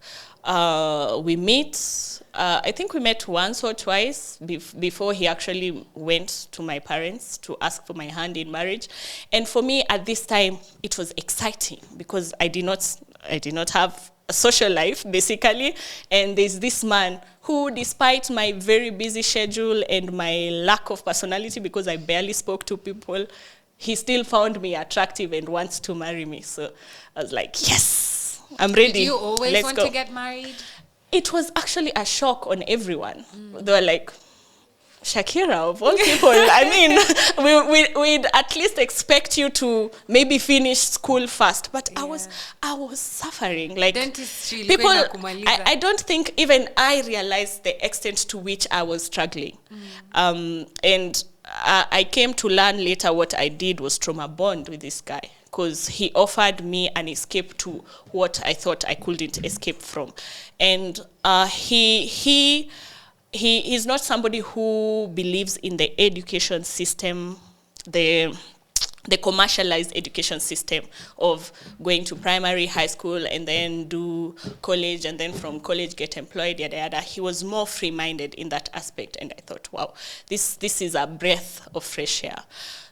S2: we meet. I think we met once or twice before he actually went to my parents to ask for my hand in marriage. And for me at this time, it was exciting because I did not have a social life, basically. And there's this man who, despite my very busy schedule and my lack of personality, because I barely spoke to people, he still found me attractive and wants to marry me. So I was like, yes, I'm ready.
S1: Did you always want to get married?
S2: It was actually a shock on everyone. They were like, Shakira, of all people, I mean, we'd at least expect you to maybe finish school first. But I was suffering. Like,
S1: dentistry,
S2: people, I don't think even I realized the extent to which I was struggling. And I came to learn later what I did was trauma bond with this guy, because he offered me an escape to what I thought I couldn't escape from. And he's not somebody who believes in the education system, the commercialized education system of going to primary, high school, and then do college, and then from college get employed, yada yada. He was more free-minded in that aspect, and I thought, wow, this is a breath of fresh air.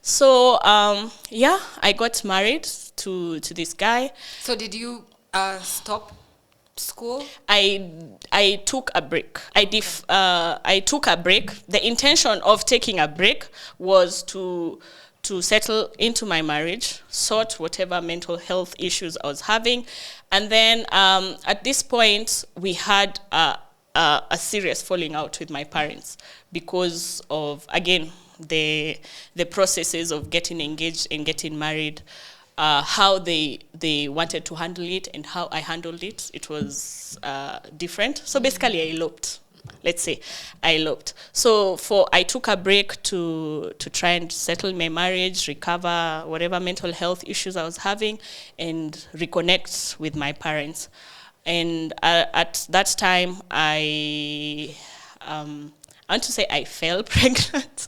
S2: So I got married to this guy.
S1: So did you stop school?
S2: I took a break. I took a break. The intention of taking a break was to settle into my marriage, sort whatever mental health issues I was having. And then at this point, we had a serious falling out with my parents because of, again, the processes of getting engaged and getting married, how they wanted to handle it and how I handled it. It was different. So basically, I eloped. Let's say I eloped. So I took a break to try and settle my marriage, recover whatever mental health issues I was having, and reconnect with my parents. And at that time, I want to say I fell pregnant.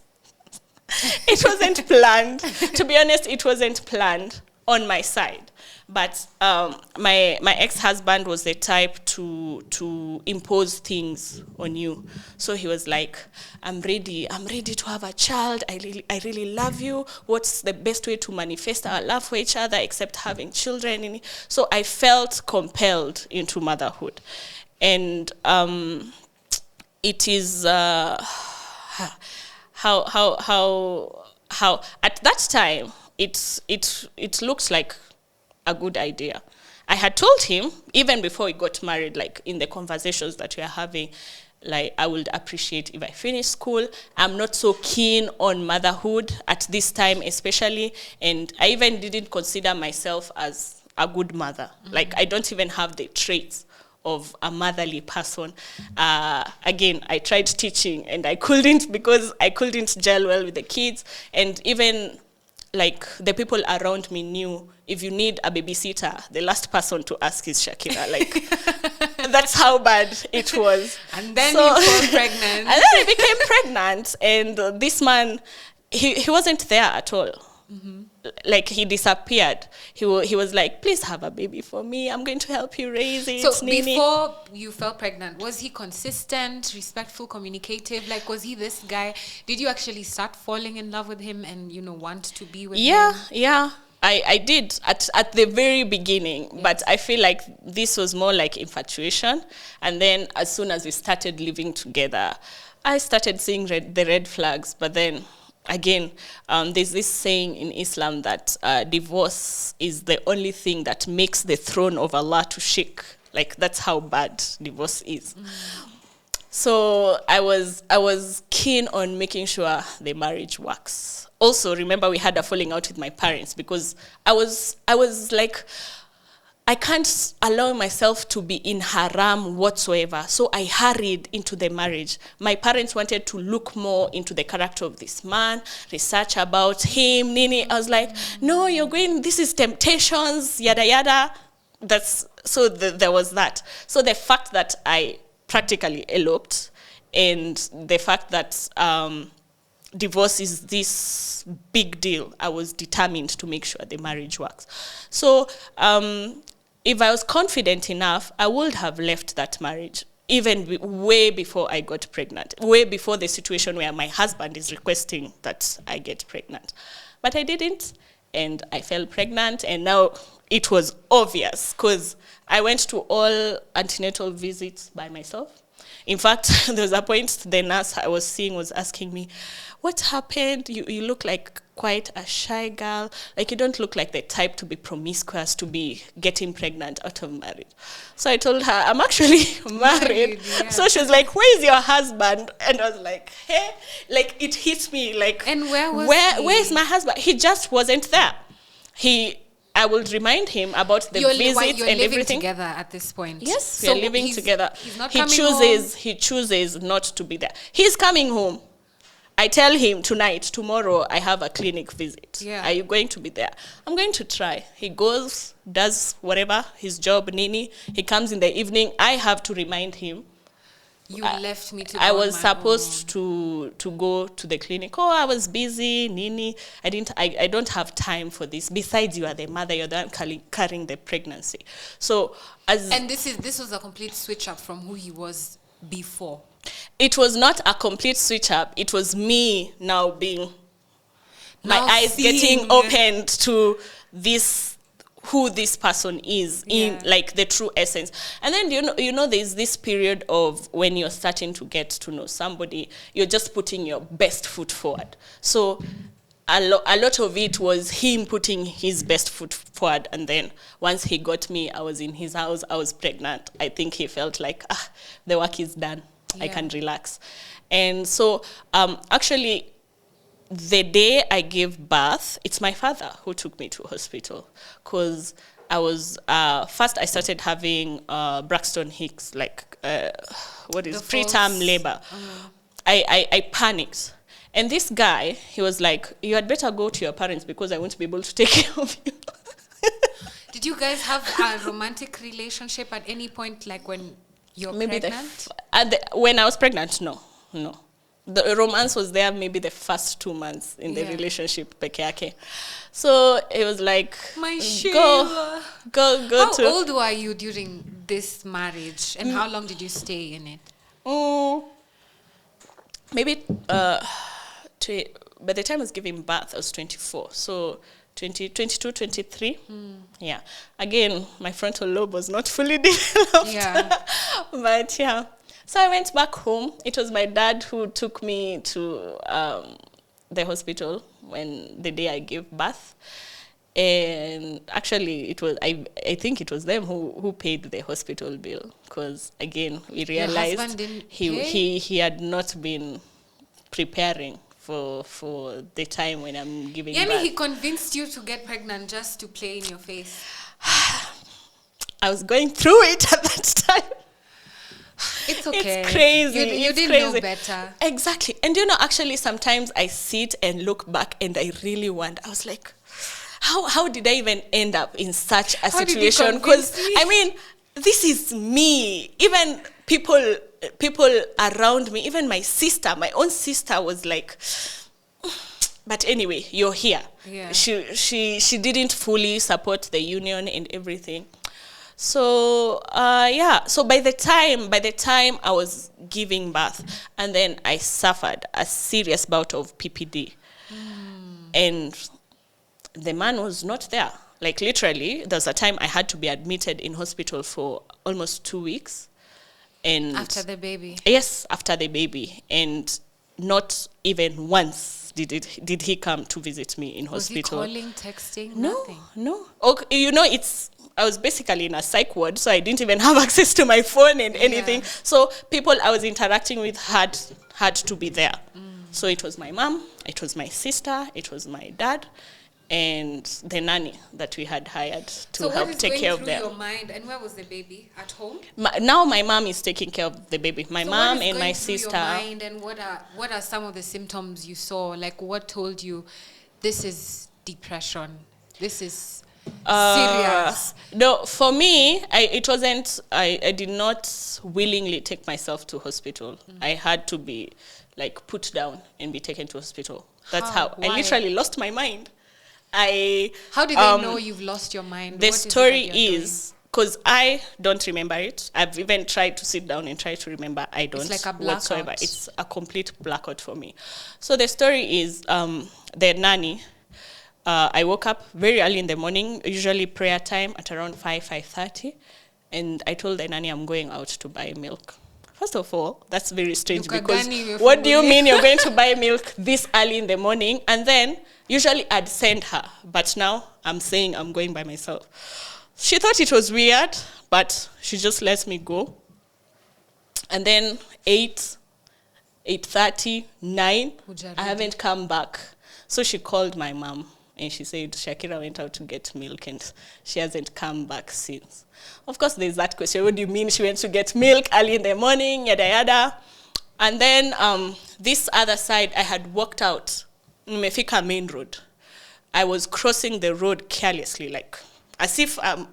S2: It wasn't planned. To be honest, it wasn't planned on my side. But my ex-husband was the type to impose things on you. So he was like, I'm ready to have a child. I really love you. What's the best way to manifest our love for each other except having children? So I felt compelled into motherhood. And it is how at that time it looks like a good idea. I had told him, even before we got married, like in the conversations that we are having, like I would appreciate if I finish school. I'm not so keen on motherhood at this time especially, and I even didn't consider myself as a good mother. Like I don't even have the traits of a motherly person. Again, I tried teaching and I couldn't because I couldn't gel well with the kids, and even like the people around me knew if you need a babysitter, the last person to ask is Shakira. Like That's how bad it was.
S1: And then you got pregnant.
S2: And then I became pregnant, and this man, he wasn't there at all. Like, he disappeared. He was like, please have a baby for me. I'm going to help you raise it.
S1: So
S2: Nini.
S1: before you fell pregnant, was he consistent, respectful, communicative? Like, was he this guy? Did you actually start falling in love with him and, want to be with him?
S2: Yeah. I did at the very beginning, but I feel like this was more like infatuation. And then as soon as we started living together, I started seeing the red flags. But then again, there's this saying in Islam that divorce is the only thing that makes the throne of Allah to shake. Like, that's how bad divorce is. So I was keen on making sure the marriage works. Also, remember, we had a falling out with my parents because I was like, I can't allow myself to be in haram whatsoever. So I hurried into the marriage. My parents wanted to look more into the character of this man, research about him, Nini. I was like, no, this is temptations, yada, yada. There was that. So the fact that I practically eloped, and the fact that divorce is this big deal, I was determined to make sure the marriage works. So if I was confident enough, I would have left that marriage even way before I got pregnant, way before the situation where my husband is requesting that I get pregnant. But I didn't, and I fell pregnant, and now it was obvious because I went to all antenatal visits by myself. In fact, there was a point the nurse I was seeing was asking me, what happened? You look like quite a shy girl. Like, you don't look like the type to be promiscuous, to be getting pregnant out of marriage. So I told her, I'm actually married. Yeah. So she was like, where's your husband? And I was like, hey, like, it hit me. Like,
S1: and
S2: where's my husband? He just wasn't there. I will remind him about the visits and everything. You're living
S1: together at this point.
S2: Yes, we're living together.
S1: He's not coming home.
S2: He chooses not to be there. He's coming home. I tell him tomorrow I have a clinic visit.
S1: Yeah.
S2: Are you going to be there? I'm going to try. He goes, does whatever, his job, Nini. He comes in the evening. I have to remind him.
S1: You left me to go
S2: I was supposed to go to the clinic. Oh, I was busy, Nini. I don't have time for this. Besides, you are the mother. You're the one carrying the pregnancy. So
S1: and this was a complete switch up from who he was before.
S2: It was not a complete switch up. It was me now being my eyes getting opened to who this person is in, like, the true essence. And then you know there's this period of when you're starting to get to know somebody, you're just putting your best foot forward. So a lot of it was him putting his best foot forward, and then once he got me, I was in his house, I was pregnant. I think he felt like, the work is done. I can relax. And so actually, the day I gave birth, it's my father who took me to hospital, because I was first I started having Braxton Hicks, like preterm labor. I panicked, and this guy, he was like, "You had better go to your parents because I won't be able to take care of you."
S1: Did you guys have a romantic relationship at any point, like when you're pregnant?
S2: When I was pregnant, no. The romance was there maybe the first 2 months in the relationship, peke yake. So it was like, go.
S1: How old were you during this marriage, and how long did you stay in it?
S2: Maybe by the time I was giving birth, I was 24. So 22, 23. Yeah. Again, my frontal lobe was not fully developed.
S1: Yeah.
S2: But yeah. So I went back home. It was my dad who took me to the hospital when the day I gave birth. And actually, it was I think it was them who paid the hospital bill, because again we realized he had not been preparing for the time when I'm giving birth.
S1: He convinced you to get pregnant just to play in your face.
S2: I was going through it at that time.
S1: It's okay.
S2: It's crazy.
S1: You didn't know better.
S2: Exactly. And actually sometimes I sit and look back and I really wonder. I was like, how did I even end up in such a situation? Because this is me. Even people around me, even my own sister was like, but anyway, you're here.
S1: Yeah.
S2: She didn't fully support the union and everything. So so by the time I was giving birth, and then I suffered a serious bout of PPD, and the man was not there. Like literally, there was a time I had to be admitted in hospital for almost 2 weeks, and
S1: After the baby.
S2: yes, after the baby, and not even once did he come to visit me in
S1: Was he
S2: hospital.
S1: calling, texting?
S2: No,
S1: Nothing.
S2: no. Okay, I was basically in a psych ward, so I didn't even have access to my phone and anything.
S1: Yeah.
S2: So people I was interacting with had to be there. So it was my mom, it was my sister, it was my dad, and the nanny that we had hired to
S1: So
S2: help
S1: what is
S2: take
S1: going
S2: care of
S1: through
S2: them.
S1: your mind? And where was the baby? At home?
S2: Now my mom is taking care of the baby. My
S1: So
S2: mom
S1: what is
S2: and my
S1: going through
S2: sister.
S1: your mind, and what are some of the symptoms you saw? Like, what told you this is depression? This is serious.
S2: No, for me, I did not willingly take myself to hospital. I had to be like put down and be taken to hospital. That's
S1: How?
S2: how
S1: Why?
S2: I literally lost my mind.
S1: How did they know you've lost your mind?
S2: The
S1: What is it
S2: story
S1: that you're
S2: is, because I don't remember it. I've even tried to sit down and try to remember. I don't
S1: like a
S2: whatsoever.
S1: blackout.
S2: It's a complete blackout for me. So the story is the nanny. I woke up very early in the morning, usually prayer time at around 5:30, and I told the nanny I'm going out to buy milk. First of all, that's very strange because
S1: Ukagani
S2: what do you
S1: umefunguli.
S2: mean you're going to buy milk this early in the morning? And then usually I'd send her, but now I'm saying I'm going by myself. She thought it was weird, but she just lets me go. And then 8:30, 9,
S1: Hujarudi.
S2: I haven't come back. So she called my mom and she said Shakira went out to get milk and she hasn't come back since. Of course, there's that question. What do you mean she went to get milk early in the morning, yada yada? And then this other side, I had walked out, Nimefika main road. I was crossing the road carelessly, like as if I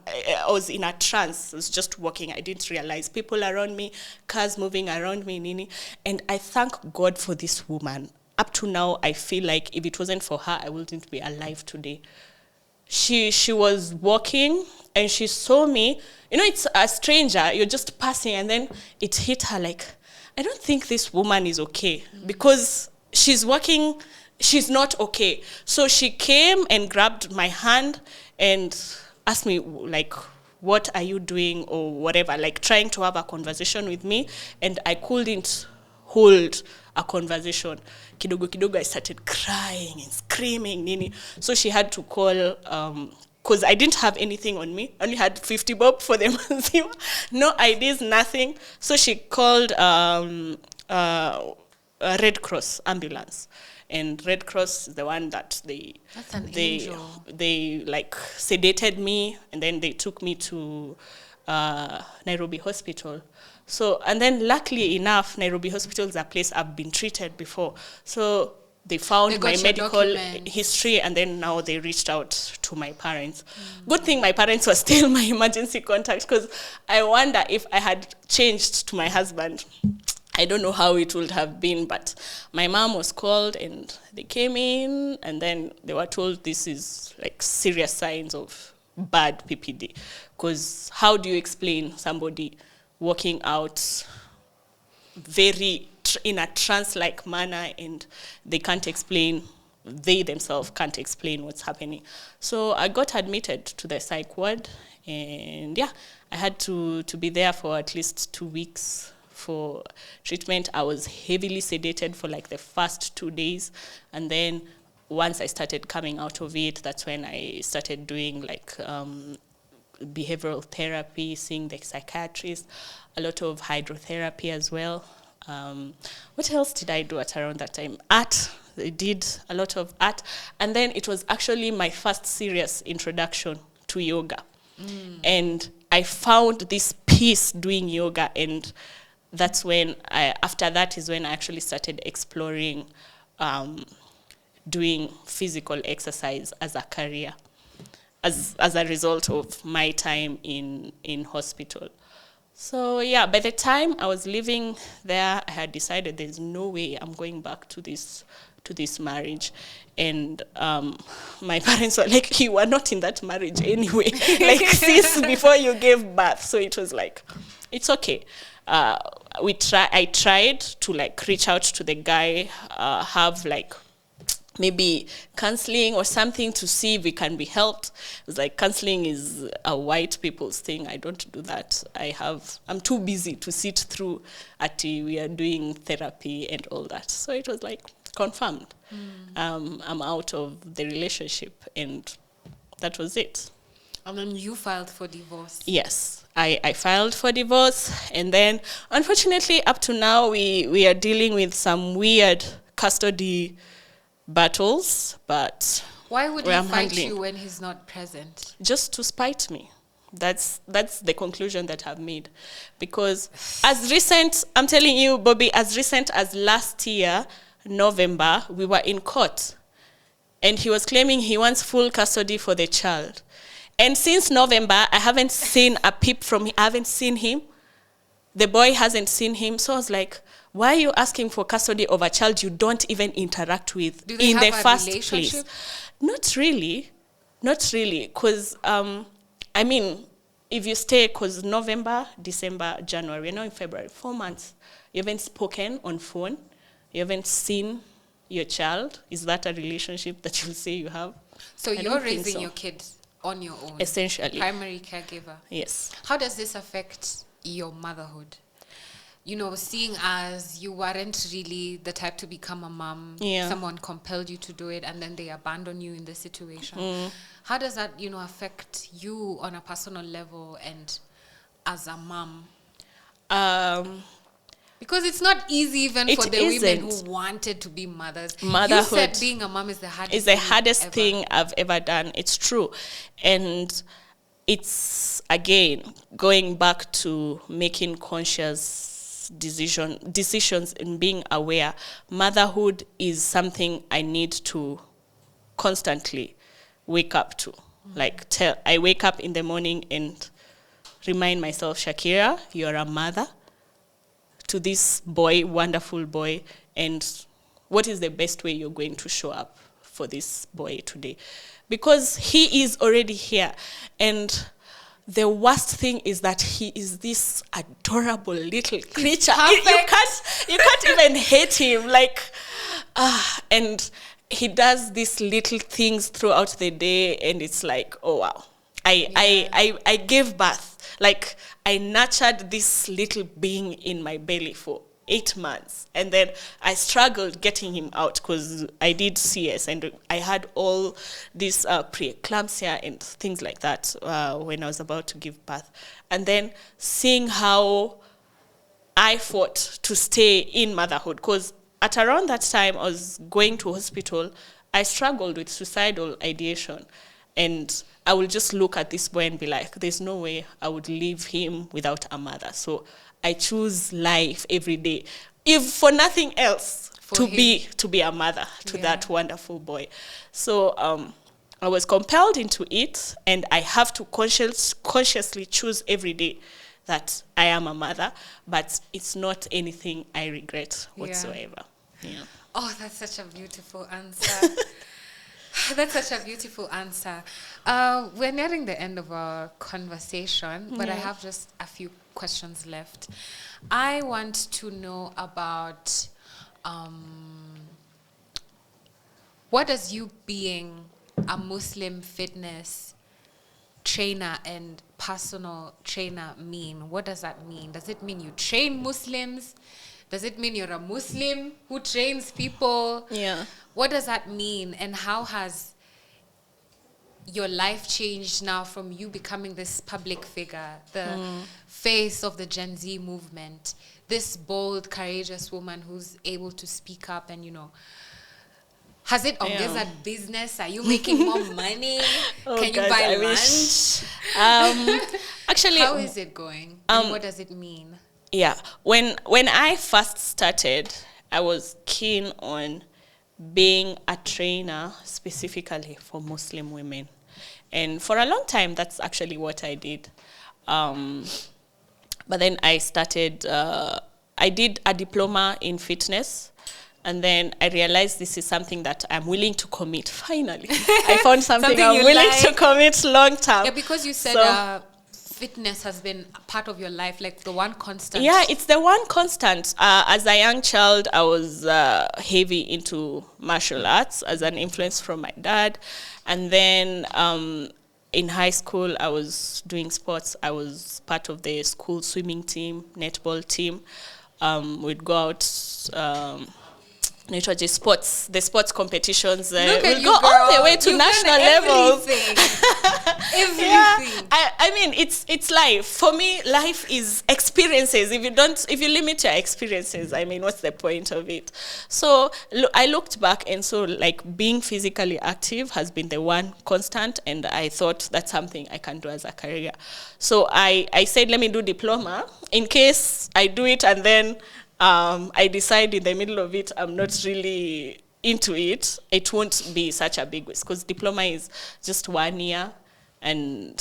S2: was in a trance. I was just walking. I didn't realize people around me, cars moving around me, Nini. And I thank God for this woman. Up to now, I feel like if it wasn't for her, I wouldn't be alive today. She was walking and she saw me. You know, it's a stranger. You're just passing, and then it hit her like, I don't think this woman is okay because she's walking. She's not okay. So she came and grabbed my hand and asked me, like, what are you doing or whatever, like trying to have a conversation with me. And I couldn't hold a conversation. Kidogo, I started crying and screaming, Nini. So she had to call, because I didn't have anything on me. I only had 50 bob for the month. No IDs, nothing. So she called a Red Cross ambulance. And Red Cross is the one that
S1: That's an angel.
S2: they like sedated me, and then they took me to Nairobi Hospital. So, and then luckily enough, Nairobi Hospital is a place I've been treated before. So they found
S1: They got
S2: my
S1: your
S2: medical
S1: documents.
S2: history, and then now they reached out to my parents. Good thing my parents were still my emergency contact, because I wonder if I had changed to my husband, I don't know how it would have been. But my mom was called and they came in, and then they were told this is like serious signs of bad PPD. Because how do you explain somebody walking out very in a trance-like manner and they themselves can't explain what's happening? So I got admitted to the psych ward, and yeah, I had to be there for at least 2 weeks for treatment. I was heavily sedated for like the first 2 days, and then once I started coming out of it, that's when I started doing like behavioral therapy, seeing the psychiatrist, a lot of hydrotherapy as well. What else did I do at around that time? Art. I did a lot of art. And then it was actually my first serious introduction to yoga. And I found this peace doing yoga, and that's when after that is when I actually started exploring doing physical exercise as a career. as a result of my time in hospital. So yeah, by the time I was living there, I had decided there's no way I'm going back to this marriage. And my parents were like, you were not in that marriage anyway, like since before you gave birth. So it was like, it's okay. I tried to like reach out to the guy, have like maybe counseling or something to see if we can be helped. It's like counseling is a white people's thing. I don't do that. I'm too busy to sit through we are doing therapy and all that. So it was like confirmed. I'm out of the relationship, and that was it.
S1: And then you filed for divorce.
S2: Yes, I filed for divorce, and then unfortunately up to now we are dealing with some weird custody battles, but
S1: why would he fight you when he's not present?
S2: Just to spite me. That's the conclusion that I've made. Because I'm telling you, Bobby, as recent as last year, November, we were in court, and he was claiming he wants full custody for the child. And since November, I haven't seen a peep from him. I haven't seen him. The boy hasn't seen him. So I was like, why are you asking for custody of a child you don't even interact with in the first place? Not really. Because, I mean, if you stay, because November, December, January, we're now in February, 4 months, you haven't spoken on phone, you haven't seen your child. Is that a relationship that you'll say you have?
S1: So you're raising your kids on your own?
S2: Essentially.
S1: Primary caregiver?
S2: Yes.
S1: How does this affect your motherhood? You know, seeing as you weren't really the type to become a mom, someone compelled you to do it, and then they abandon you in the situation. How does that, affect you on a personal level and as a mom? Because it's not easy even for the women who wanted to be mothers.
S2: Motherhood.
S1: You said being a mom is the hardest
S2: It's the hardest thing I've ever done. It's true. And it's, again, going back to making conscious decisions and being aware. Motherhood is something I need to constantly wake up to. I wake up in the morning and remind myself, Shakira, you're a mother to this boy, wonderful boy, and what is the best way you're going to show up for this boy today? Because he is already here, and the worst thing is that he is this adorable little creature. You can't even hate him. And he does these little things throughout the day, and it's like, oh wow. I gave birth. I nurtured this little being in my belly for 8 months, and then I struggled getting him out because I did CS, and I had all this preeclampsia and things like that when I was about to give birth. And then seeing how I fought to stay in motherhood, because at around that time I was going to hospital, I struggled with suicidal ideation. And I will just look at this boy and be like, there's no way I would leave him without a mother. So I choose life every day, if for nothing else, to be a mother to that wonderful boy. So I was compelled into it, and I have to consciously choose every day that I am a mother, but it's not anything I regret whatsoever. Yeah.
S1: Oh, that's such a beautiful answer. That's such a beautiful answer. We're nearing the end of our conversation, but I have just a few questions left. I want to know about what does you being a Muslim fitness trainer and personal trainer mean? What does that mean? Does it mean you train Muslims? Does it mean you're a Muslim who trains people?
S2: Yeah.
S1: What does that mean? And how has your life changed now from you becoming this public figure, the face of the Gen Z movement, this bold, courageous woman who's able to speak up and, has it ongeza business? Are you making more money? Can you buy lunch?
S2: Actually,
S1: how is it going? And what does it mean?
S2: Yeah, when I first started, I was keen on being a trainer specifically for Muslim women. And for a long time, that's actually what I did. But then I started, I did a diploma in fitness. And then I realized this is something that I'm willing to commit. Finally, I found something I'm willing to commit long term.
S1: Yeah, because you said fitness has been a part of your life, like the one constant.
S2: Yeah, it's the one constant. As a young child, I was heavy into martial arts as an influence from my dad. And then in high school, I was doing sports. I was part of the school swimming team, netball team. We'd go out... the sports competitions. We'll go all the way to national levels.
S1: Everything.
S2: Yeah, I mean, it's life. For me, life is experiences. If you limit your experiences, I mean, what's the point of it? So I looked back, and so like being physically active has been the one constant, and I thought that's something I can do as a career. So I said, let me do diploma in case I do it and then I decide in the middle of it, I'm not really into it. It won't be such a big waste because diploma is just 1 year and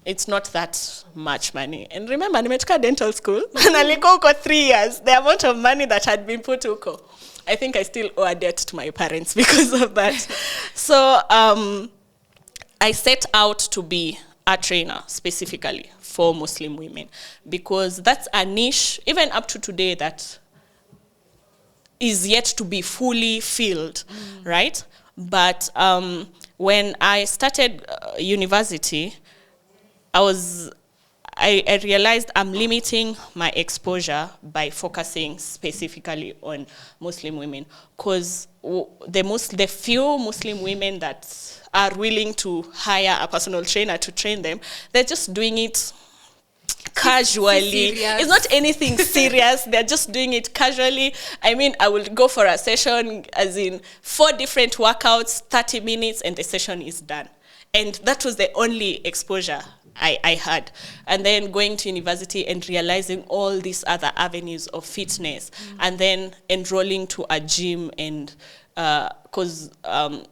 S2: it's not that much money. And remember, nimetoka dental school and aliko uko 3 years. The amount of money that had been put uko, I think I still owe a debt to my parents because of that. So I set out to be a trainer specifically for Muslim women because that's a niche, even up to today, that is yet to be fully filled, right? But when I started university, I realized I'm limiting my exposure by focusing specifically on Muslim women because the few Muslim women that are willing to hire a personal trainer to train them, they're just doing it casually. It's not anything serious. They're just doing it casually. I mean, I will go for a session, as in 4 different workouts, 30 minutes, and the session is done. And that was the only exposure I had. And then going to university and realizing all these other avenues of fitness, and then enrolling to a gym, and because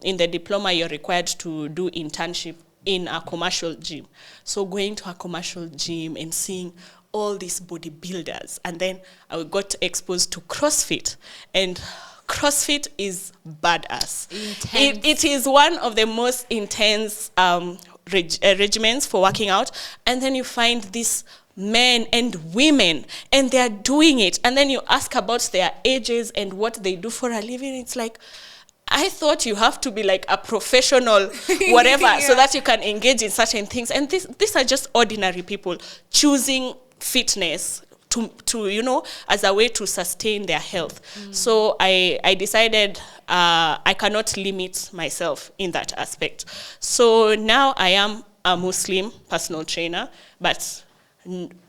S2: in the diploma, you're required to do internship in a commercial gym. So going to a commercial gym and seeing all these bodybuilders. And then I got exposed to CrossFit. And CrossFit is badass. It is one of the most intense regimens for working out. And then you find these men and women, and they're doing it. And then you ask about their ages and what they do for a living. It's like, I thought you have to be like a professional, whatever, so that you can engage in certain things. And these are just ordinary people choosing fitness to as a way to sustain their health. So I decided I cannot limit myself in that aspect. So now I am a Muslim personal trainer, but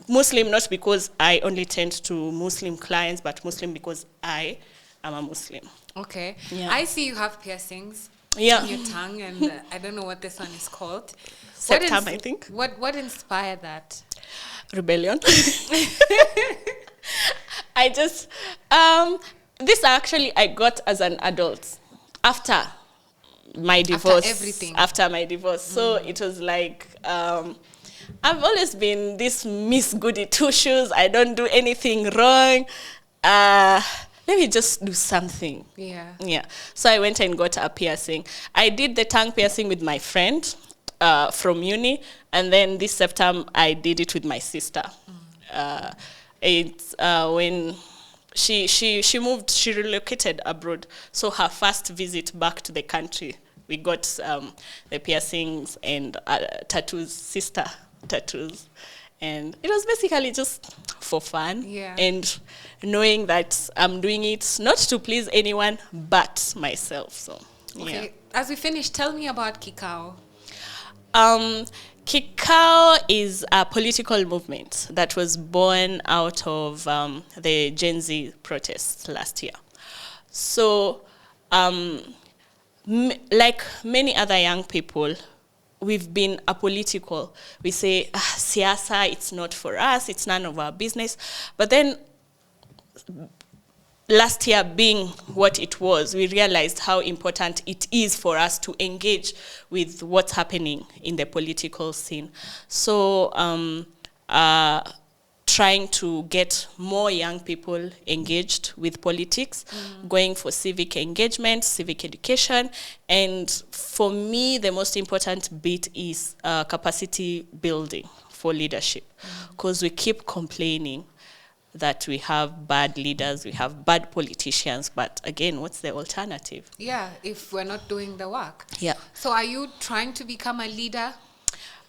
S2: Muslim not because I only tend to Muslim clients, but Muslim because I am a Muslim.
S1: Okay.
S2: Yeah.
S1: I see you have piercings in your tongue, and I don't know what this one is called.
S2: Septum, I think.
S1: What inspired that?
S2: Rebellion. I just, this actually I got as an adult after my divorce. After my divorce. So it was like, I've always been this Miss Goody Two Shoes. I don't do anything wrong. Let me just do something. Yeah. So I went and got a piercing. I did the tongue piercing with my friend from uni, and then this September I did it with my sister. It's when she moved, she relocated abroad. So her first visit back to the country, we got the piercings and sister tattoos. And it was basically just for fun. And knowing that I'm doing it not to please anyone but myself. So,
S1: okay. As we finish, tell me about Kikao.
S2: Kikao is a political movement that was born out of the Gen Z protests last year. So, like many other young people, we've been apolitical. We say, siasa, it's not for us, it's none of our business. But then last year being what it was, we realized how important it is for us to engage with what's happening in the political scene. So trying to get more young people engaged with politics, going for civic engagement, civic education. And for me, the most important bit is capacity building for leadership, because we keep complaining that we have bad leaders, we have bad politicians, but again, what's the alternative?
S1: Yeah, if we're not doing the work.
S2: Yeah.
S1: So are you trying to become a leader?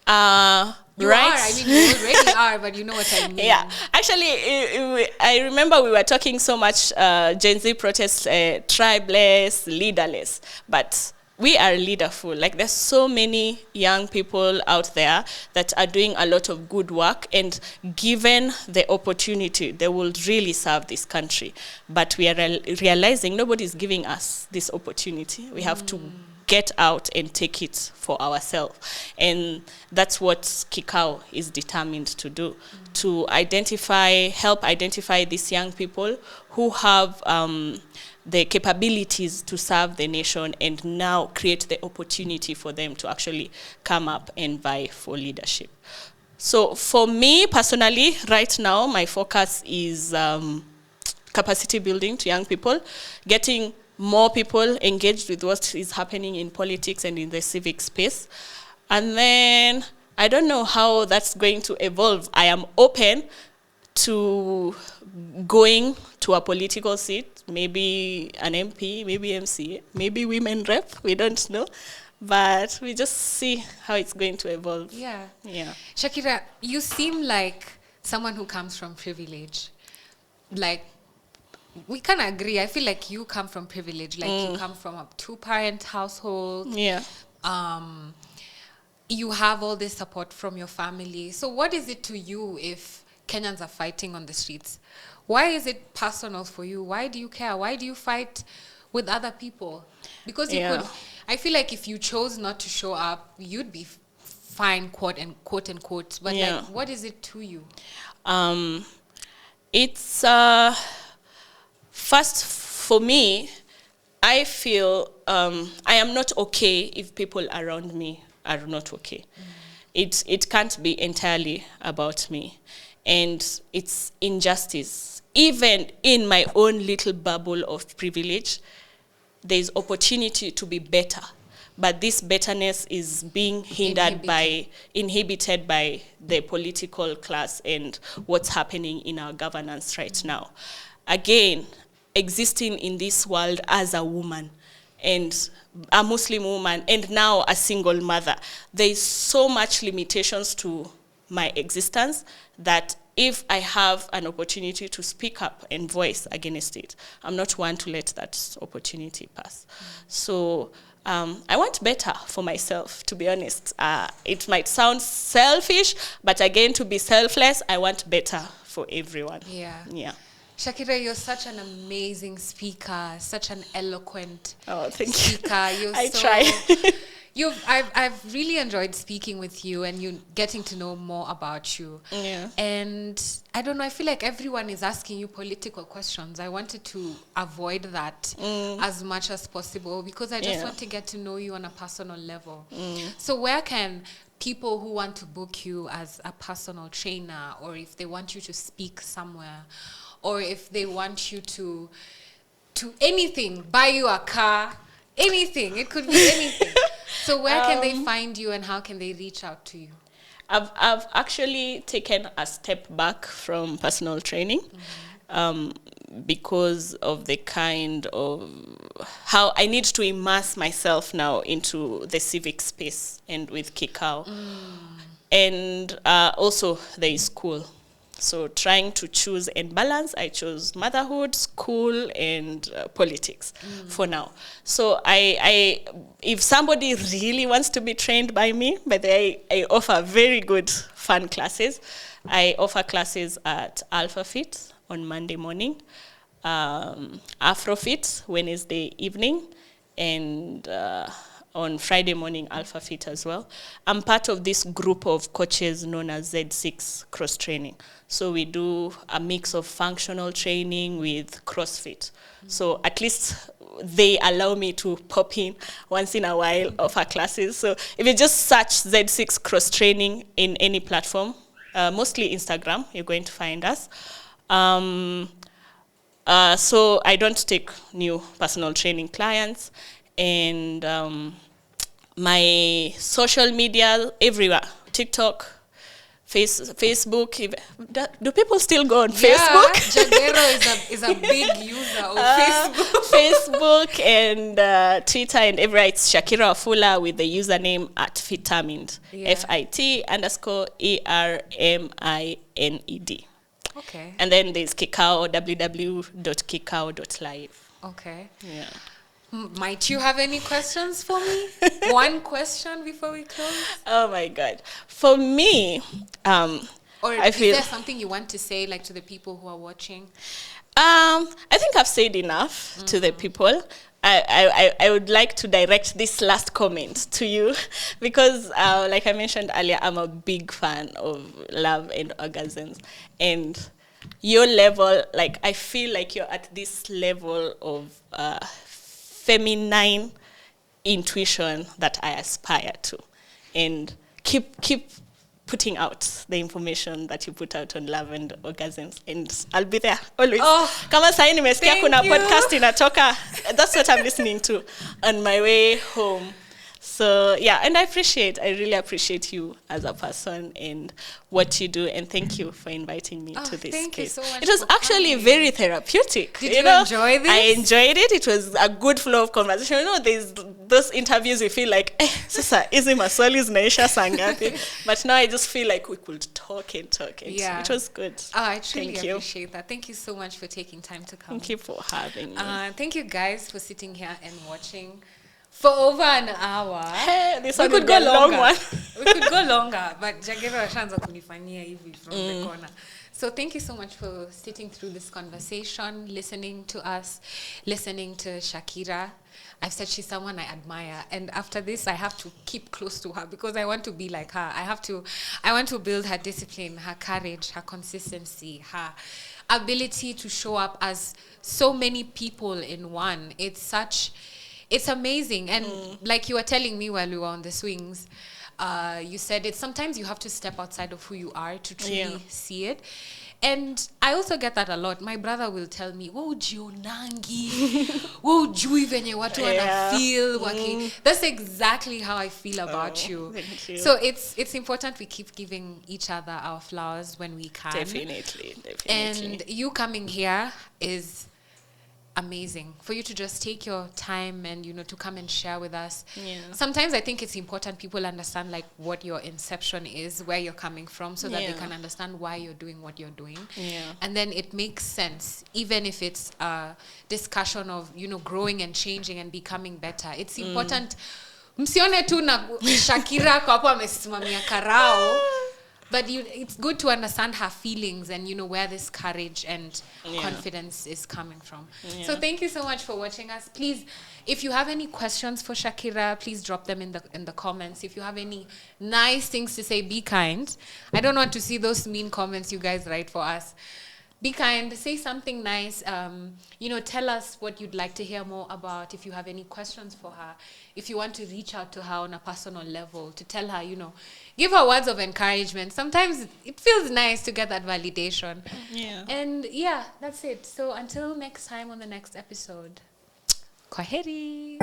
S2: You
S1: are. I mean, you already are, but you know what I mean.
S2: Yeah. Actually, I remember we were talking so much Gen Z protests, tribeless, leaderless, but we are leaderful. Like, there's so many young people out there that are doing a lot of good work, and given the opportunity, they will really serve this country. But we are realizing nobody's giving us this opportunity. We have to get out and take it for ourselves. And that's what Kikau is determined to do, to help identify these young people who have the capabilities to serve the nation, and now create the opportunity for them to actually come up and vie for leadership. So for me personally, right now, my focus is capacity building to young people, getting more people engaged with what is happening in politics and in the civic space. And then I don't know how that's going to evolve. I am open to going to a political seat, maybe an MP, maybe MCA, maybe women rep, we don't know. But we just see how it's going to evolve.
S1: Yeah.
S2: Yeah.
S1: Shakira, you seem like someone who comes from privilege. Like, we can agree. I feel like you come from privilege. Like, you come from a 2-parent household.
S2: Yeah.
S1: You have all this support from your family. So what is it to you if Kenyans are fighting on the streets? Why is it personal for you? Why do you care? Why do you fight with other people? Because you could, I feel like if you chose not to show up, you'd be fine, quote unquote. But like, what is it to you?
S2: It's first, for me, I feel I am not okay if people around me are not okay. It can't be entirely about me. And it's injustice. Even in my own little bubble of privilege, there's opportunity to be better. But this betterness is being inhibited by the political class and what's happening in our governance right now. Again, existing in this world as a woman, and a Muslim woman, and now a single mother, there's so much limitations to my existence that if I have an opportunity to speak up and voice against it, I'm not one to let that opportunity pass. So I want better for myself, to be honest. It might sound selfish, but again, to be selfless, I want better for everyone. Yeah.
S1: Shakira, you're such an amazing speaker, such an eloquent
S2: speaker.
S1: You're
S2: I try.
S1: I've really enjoyed speaking with you and you getting to know more about you.
S2: Yeah.
S1: And I don't know, I feel like everyone is asking you political questions. I wanted to avoid that as much as possible because I just want to get to know you on a personal level. So where can people who want to book you as a personal trainer, or if they want you to speak somewhere, or if they want you to anything, buy you a car, anything, it could be anything. So where can they find you and how can they reach out to you?
S2: I've actually taken a step back from personal training because of the kind of how I need to immerse myself now into the civic space and with Kikau. And also there is school. So trying to choose and balance, I chose motherhood, school, and politics for now. So I if somebody really wants to be trained by me, but I offer very good fun classes. I offer classes at AlphaFit on Monday morning, AfroFit Wednesday evening, and on Friday morning Alpha Fit as well. I'm part of this group of coaches known as Z6 Cross Training. So we do a mix of functional training with CrossFit. So at least they allow me to pop in once in a while of our classes. So if you just search Z6 Cross Training in any platform, mostly Instagram, you're going to find us. So I don't take new personal training clients, and my social media everywhere, TikTok, Facebook. Do people still go on Facebook?
S1: Jagero is a big user of Facebook.
S2: Facebook and Twitter and everywhere. It's Shakira Wafula with the username @Fitamined. FIT_ERMINED.
S1: Okay.
S2: And then there's Kikao, www.kikao.live.
S1: Okay.
S2: Yeah.
S1: Might you have any questions for me? One question before we close?
S2: Oh my God. For me,
S1: or
S2: I
S1: is
S2: feel
S1: there something you want to say, like, to the people who are watching?
S2: I think I've said enough to the people. I would like to direct this last comment to you because, like I mentioned earlier, I'm a big fan of love and orgasms. And your level, like, I feel like you're at this level of feminine intuition that I aspire to. And keep putting out the information that you put out on love and orgasms, and I'll be there always. Kama sahi nimesikia kuna podcast inatoka, that's what I'm listening to on my way home. So yeah, and I really appreciate you as a person and what you do, and thank you for inviting me to this
S1: thank
S2: space.
S1: You so much.
S2: It was actually
S1: coming.
S2: Very therapeutic.
S1: Did you enjoy this?
S2: I enjoyed it. It was a good flow of conversation. You know, there's those interviews you feel like, sasa hizi maswali zinaisha saa ngapi? But now I just feel like we could talk and
S1: yeah.
S2: It was good.
S1: I truly appreciate that. Thank you so much for taking time to come.
S2: Thank you for having me.
S1: Thank you guys for sitting here and watching for over an hour.
S2: Hey, this
S1: we
S2: one
S1: could go longer.
S2: Long one.
S1: We could go longer, but Jagero ashaanza kunifanyia hivi from the corner. So thank you so much for sitting through this conversation, listening to us, listening to Shakira. I've said she's someone I admire, and after this I have to keep close to her because I want to be like her. I want to build her discipline, her courage, her consistency, her ability to show up as so many people in one. It's amazing. And like you were telling me while we were on the swings, you said sometimes you have to step outside of who you are to truly see it. And I also get that a lot. My brother will tell me, "Wo jionangi, wo jui venye watu wana feel waki." That's exactly how I feel about you.
S2: Thank you.
S1: So it's important we keep giving each other our flowers when we can.
S2: Definitely.
S1: And you coming here is amazing for you to just take your time and to come and share with us. Sometimes I think it's important people understand like what your inception is, where you're coming from, so that they can understand why you're doing what you're doing. And then it makes sense, even if it's a discussion of growing and changing and becoming better. It's important. Msione tu na Shakira kwa hapo amesimamia karao. But it's good to understand her feelings and where this courage and confidence is coming from. So thank you so much for watching us. Please, if you have any questions for Shakira, please drop them in the comments. If you have any nice things to say, be kind. I don't want to see those mean comments you guys write for us. Be kind, say something nice, tell us what you'd like to hear more about. If you have any questions for her, if you want to reach out to her on a personal level, to tell her, give her words of encouragement. Sometimes it feels nice to get that validation. And that's it. So until next time on the next episode, kwaheri.